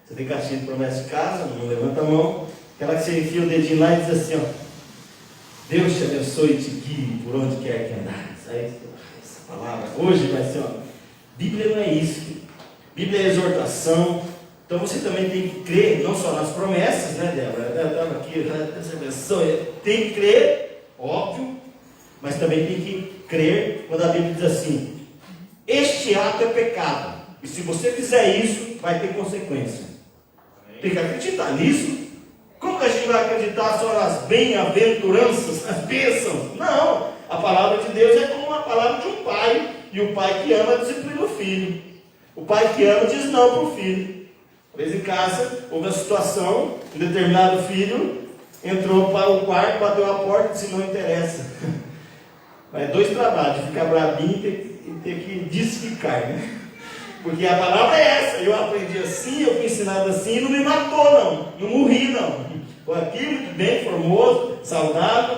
Você tem caixinha de promessa de casa, não levanta a mão. Aquela que você enfia o dedinho lá e diz assim, ó. Deus te abençoe e te guie por onde quer que andares. Aí, essa palavra hoje vai ser, ó. Bíblia não é isso. Bíblia é exortação. Então você também tem que crer, não só nas promessas, né, Débora? Eu estava aqui, Deus abençoe. Tem que crer, óbvio, mas também tem que crer quando a Bíblia diz assim: este ato é pecado. E se você fizer isso, vai ter consequência. Tem que acreditar nisso. Como que a gente vai acreditar só nas bem-aventuranças, nas bênçãos? Não, a palavra de Deus é como a palavra de um pai, e o pai que ama disciplina o filho. O pai que ama diz não para o filho. Às vezes em casa, houve uma situação, um determinado filho entrou para o quarto, bateu a porta e disse: não interessa. Mas dois trabalhos, ficar brabinho e ter que desficar, né? Porque a palavra é essa, eu aprendi assim, eu fui ensinado assim, e não me matou não morri não. Foi aquilo que bem, formoso, saudável,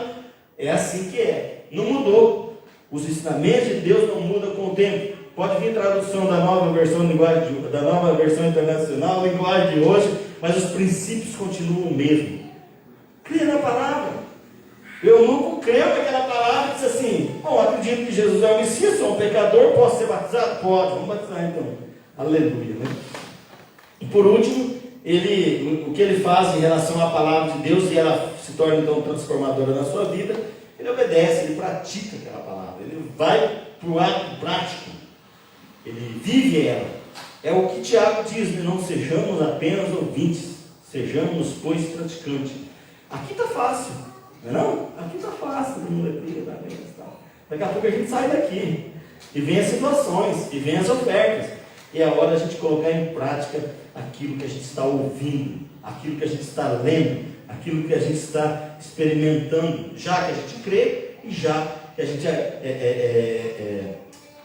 é assim que é, não mudou. Os ensinamentos de Deus não mudam com o tempo. Pode vir tradução da nova versão internacional, linguagem de hoje, mas os princípios continuam o mesmo. Creia na palavra. Eu nunca creio naquela palavra e disse assim: bom, acredito que Jesus é o Messias, sou um pecador, posso ser batizado? Pode, vamos batizar então. Aleluia, né? E por último, o que ele faz em relação à palavra de Deus, e ela se torna então transformadora na sua vida, ele obedece, ele pratica aquela palavra, ele vai para o ato prático, ele vive ela. É o que Tiago diz, né? Não sejamos apenas ouvintes, sejamos, pois, praticantes. Aqui está fácil. Não? Aqui está fácil, todo mundo aqui, tá bem, tal. Daqui a pouco a gente sai daqui, e vem as situações, e vem as ofertas, e é hora a gente colocar em prática aquilo que a gente está ouvindo, aquilo que a gente está lendo, aquilo que a gente está experimentando, já que a gente crê, e já que a gente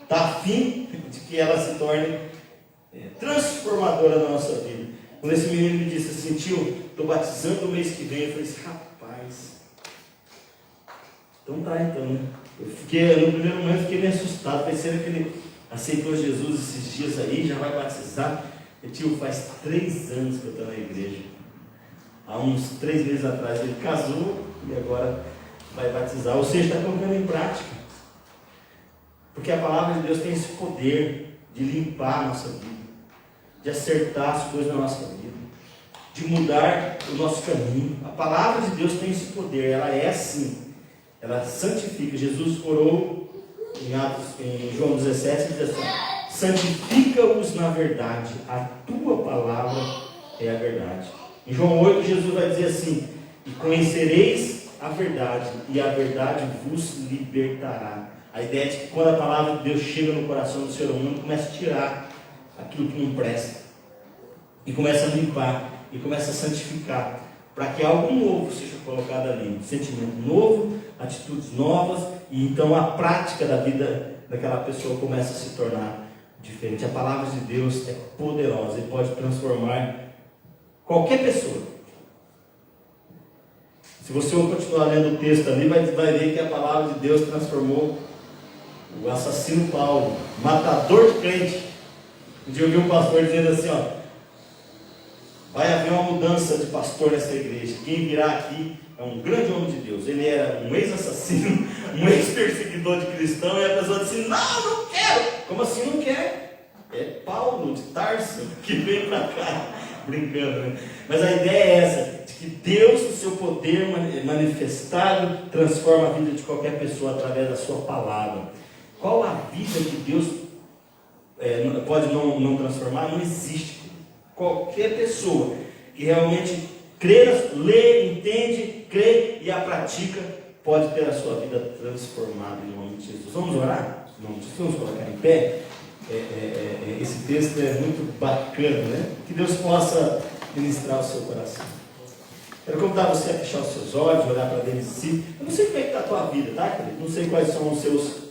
está afim de que ela se torne transformadora na nossa vida. Quando esse menino me disse assim: tio, estou batizando no mês que vem, eu falei assim: rapaz, então tá, então, né? No primeiro momento fiquei meio assustado, pensando que ele aceitou Jesus esses dias aí, já vai batizar. E tio, faz 3 anos que eu estou na igreja. Há uns 3 meses atrás ele casou e agora vai batizar. Ou seja, está colocando em prática. Porque a palavra de Deus tem esse poder de limpar a nossa vida, de acertar as coisas na nossa vida, de mudar o nosso caminho. A palavra de Deus tem esse poder, ela é assim. Ela santifica. Jesus orou em João 17, diz assim: santifica-os na verdade, a tua palavra é a verdade. Em João 8, Jesus vai dizer assim: e conhecereis a verdade, e a verdade vos libertará. A ideia é de que quando a palavra de Deus chega no coração do ser humano, começa a tirar aquilo que não presta, e começa a limpar, e começa a santificar, para que algo novo seja colocado ali, um sentimento novo, atitudes novas, e então a prática da vida daquela pessoa começa a se tornar diferente. A palavra de Deus é poderosa e pode transformar qualquer pessoa. Se você continuar lendo o texto ali, vai ver que a palavra de Deus transformou o assassino Paulo, matador de crente. Um dia eu vi um pastor dizendo assim: ó, Vai haver uma mudança de pastor nessa igreja. Quem virá aqui é um grande homem de Deus. Ele era um ex-assassino, um ex-perseguidor de cristão, e a pessoa disse: não quero. Como assim não quer? É Paulo de Tarso que veio para cá. Brincando, né? Mas a ideia é essa, de que Deus, o seu poder manifestado, transforma a vida de qualquer pessoa através da sua palavra. Qual a vida que Deus pode não transformar? Não existe. Qualquer pessoa que realmente lê, entende, crê e a pratica, pode ter a sua vida transformada em nome de Jesus. Vamos orar? Em nome de Jesus, vamos colocar em pé. Esse texto é muito bacana, né? Que Deus possa ministrar o seu coração. Quero convidar você a fechar os seus olhos, olhar para dentro de si. Eu não sei como é que está a tua vida, tá, querido? Não sei quais são os seus...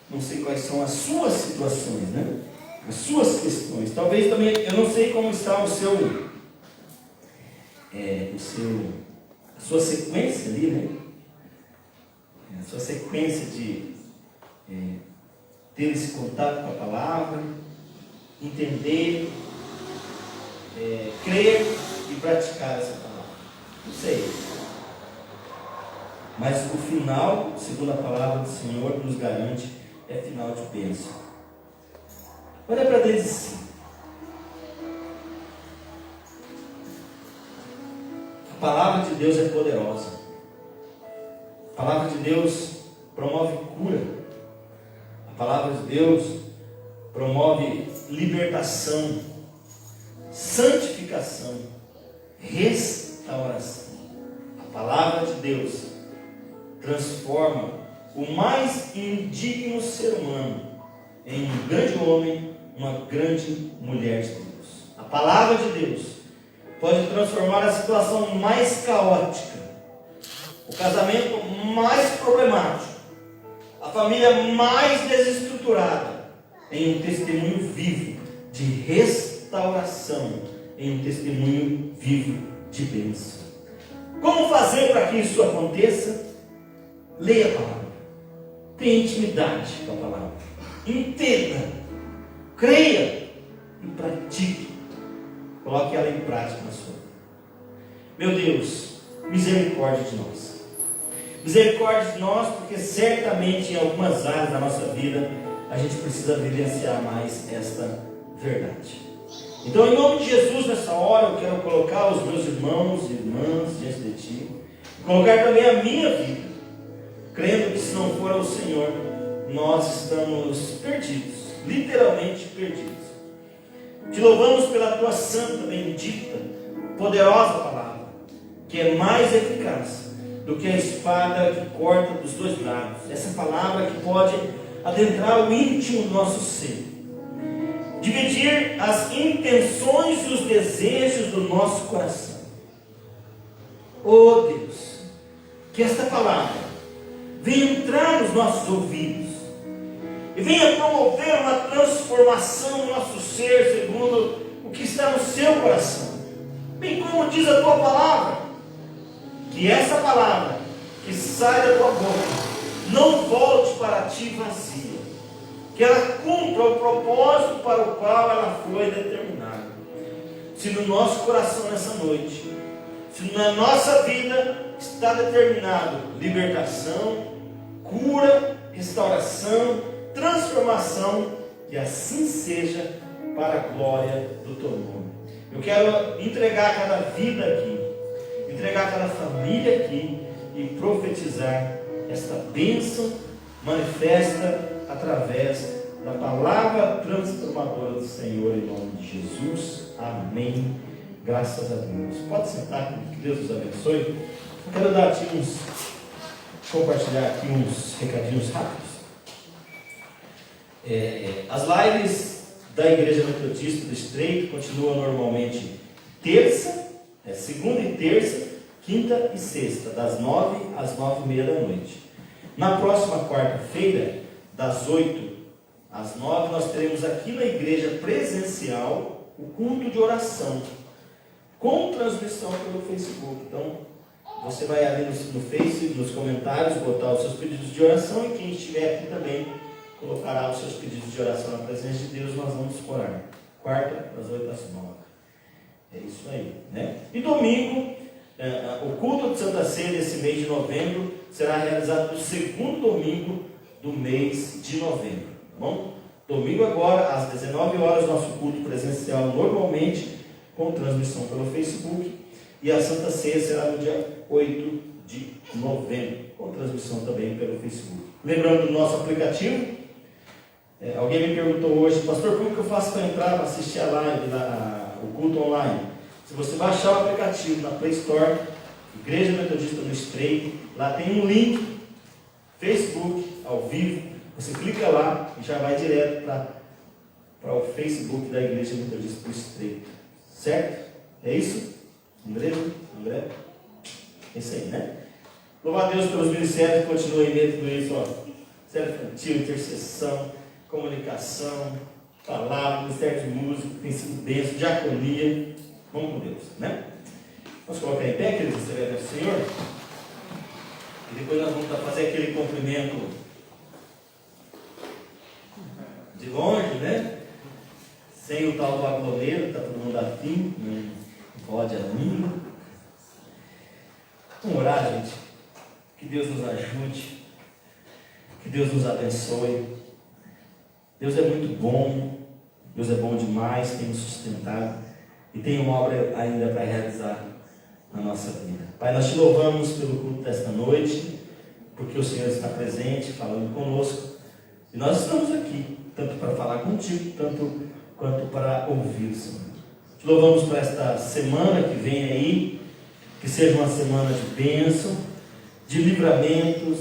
Não sei quais são as suas situações, né? As suas questões. Talvez também, eu não sei como está a sua sequência ali, né? A sua sequência de ter esse contato com a palavra, entender, crer e praticar essa palavra. Não sei. Mas o final, segundo a palavra do Senhor, nos garante, é final de bênção. Olha para dentro de si. A palavra de Deus é poderosa. A palavra de Deus promove cura. A palavra de Deus promove libertação, santificação, restauração. A palavra de Deus transforma o mais indigno ser humano em um grande homem, uma grande mulher de Deus. A palavra de Deus pode transformar a situação mais caótica, o casamento mais problemático, a família mais desestruturada, em um testemunho vivo de restauração, em um testemunho vivo de bênção. Como fazer para que isso aconteça? Leia a palavra, tenha intimidade com a palavra, entenda, creia e pratique. Coloque ela em prática na sua vida. Meu Deus, misericórdia de nós. Misericórdia de nós, porque certamente em algumas áreas da nossa vida a gente precisa vivenciar mais esta verdade. Então, em nome de Jesus, nessa hora eu quero colocar os meus irmãos e irmãs diante de Ti, colocar também a minha vida, crendo que se não for ao Senhor, nós estamos perdidos, literalmente perdidos. Te louvamos pela Tua santa, bendita, poderosa palavra, que é mais eficaz do que a espada que corta dos dois lados. Essa palavra que pode adentrar o íntimo do nosso ser, dividir as intenções e os desejos do nosso coração. Oh Deus, que esta palavra venha entrar nos nossos ouvidos e venha promover uma transformação no nosso ser, segundo o que está no seu coração. Bem como diz a Tua palavra, que essa palavra que sai da Tua boca não volte para Ti vazia, que ela cumpra o propósito para o qual ela foi determinada. Se no nosso coração nessa noite, se na nossa vida está determinado libertação, cura, restauração, transformação, que assim seja para a glória do Teu nome. Eu quero entregar cada vida aqui, entregar cada família aqui e profetizar esta bênção manifesta através da palavra transformadora do Senhor, em nome de Jesus. Amém. Graças a Deus. Pode sentar, que Deus os abençoe. Eu quero dar aqui compartilhar aqui uns recadinhos rápidos. As lives da Igreja Metodista do Estreito continuam normalmente segunda e terça, quinta e sexta, das 9 às 9:30 da noite. Na próxima quarta-feira, das 8 às 9, nós teremos aqui na igreja presencial o culto de oração, com transmissão pelo Facebook. Então, você vai ali no Face, nos comentários, botar os seus pedidos de oração, e quem estiver aqui também colocará os seus pedidos de oração na presença de Deus. Nós vamos orar. quarta, das 8 às 9. É isso aí, né? E domingo, o culto de Santa Ceia desse mês de novembro será realizado no segundo domingo do mês de novembro, tá bom? Domingo agora, às 19 horas, nosso culto presencial normalmente, com transmissão pelo Facebook, e a Santa Ceia será no dia 8 de novembro, com transmissão também pelo Facebook. Lembrando do nosso aplicativo, alguém me perguntou hoje, pastor, como que eu faço para entrar, para assistir a live, o culto online? Se você baixar o aplicativo na Play Store, Igreja Metodista no Estreito, lá tem um link, Facebook, ao vivo, você clica lá e já vai direto para o Facebook da Igreja Metodista do Estreito, certo? É isso? André? É isso aí, né? Louva a Deus pelos ministérios que continuam aí dentro disso, ó. Ministério infantil, intercessão, comunicação, palavra, ministério de música, tem sido bênção, diaconia. Vamos com Deus, né? Vamos colocar em pé, queridos, você vai ver o Senhor. E depois nós vamos fazer aquele cumprimento de longe, né? Sem o tal do aglomeiro, está todo mundo afim, não pode a língua. Vamos orar, gente. Que Deus nos ajude, que Deus nos abençoe. Deus é muito bom, Deus é bom demais, tem nos sustentado e tem uma obra ainda para realizar na nossa vida. Pai, nós te louvamos pelo culto desta noite, porque o Senhor está presente, falando conosco, e nós estamos aqui, tanto para falar contigo, tanto quanto para ouvir, Senhor. Te louvamos por esta semana que vem aí, que seja uma semana de bênção, de livramentos,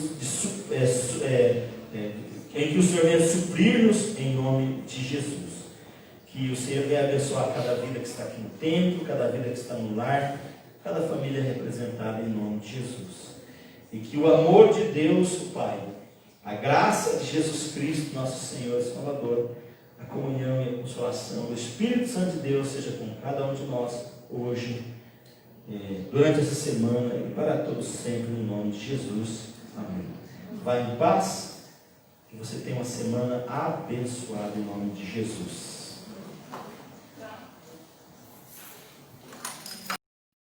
em que o Senhor venha suprir-nos em nome de Jesus. Que o Senhor venha abençoar cada vida que está aqui no templo, cada vida que está no lar, cada família representada em nome de Jesus. E que o amor de Deus, o Pai, a graça de Jesus Cristo, nosso Senhor e Salvador, a comunhão e a consolação do Espírito Santo de Deus seja com cada um de nós hoje, durante essa semana e para todos sempre, no nome de Jesus. Amém. Vai em paz, que você tenha uma semana abençoada em nome de Jesus.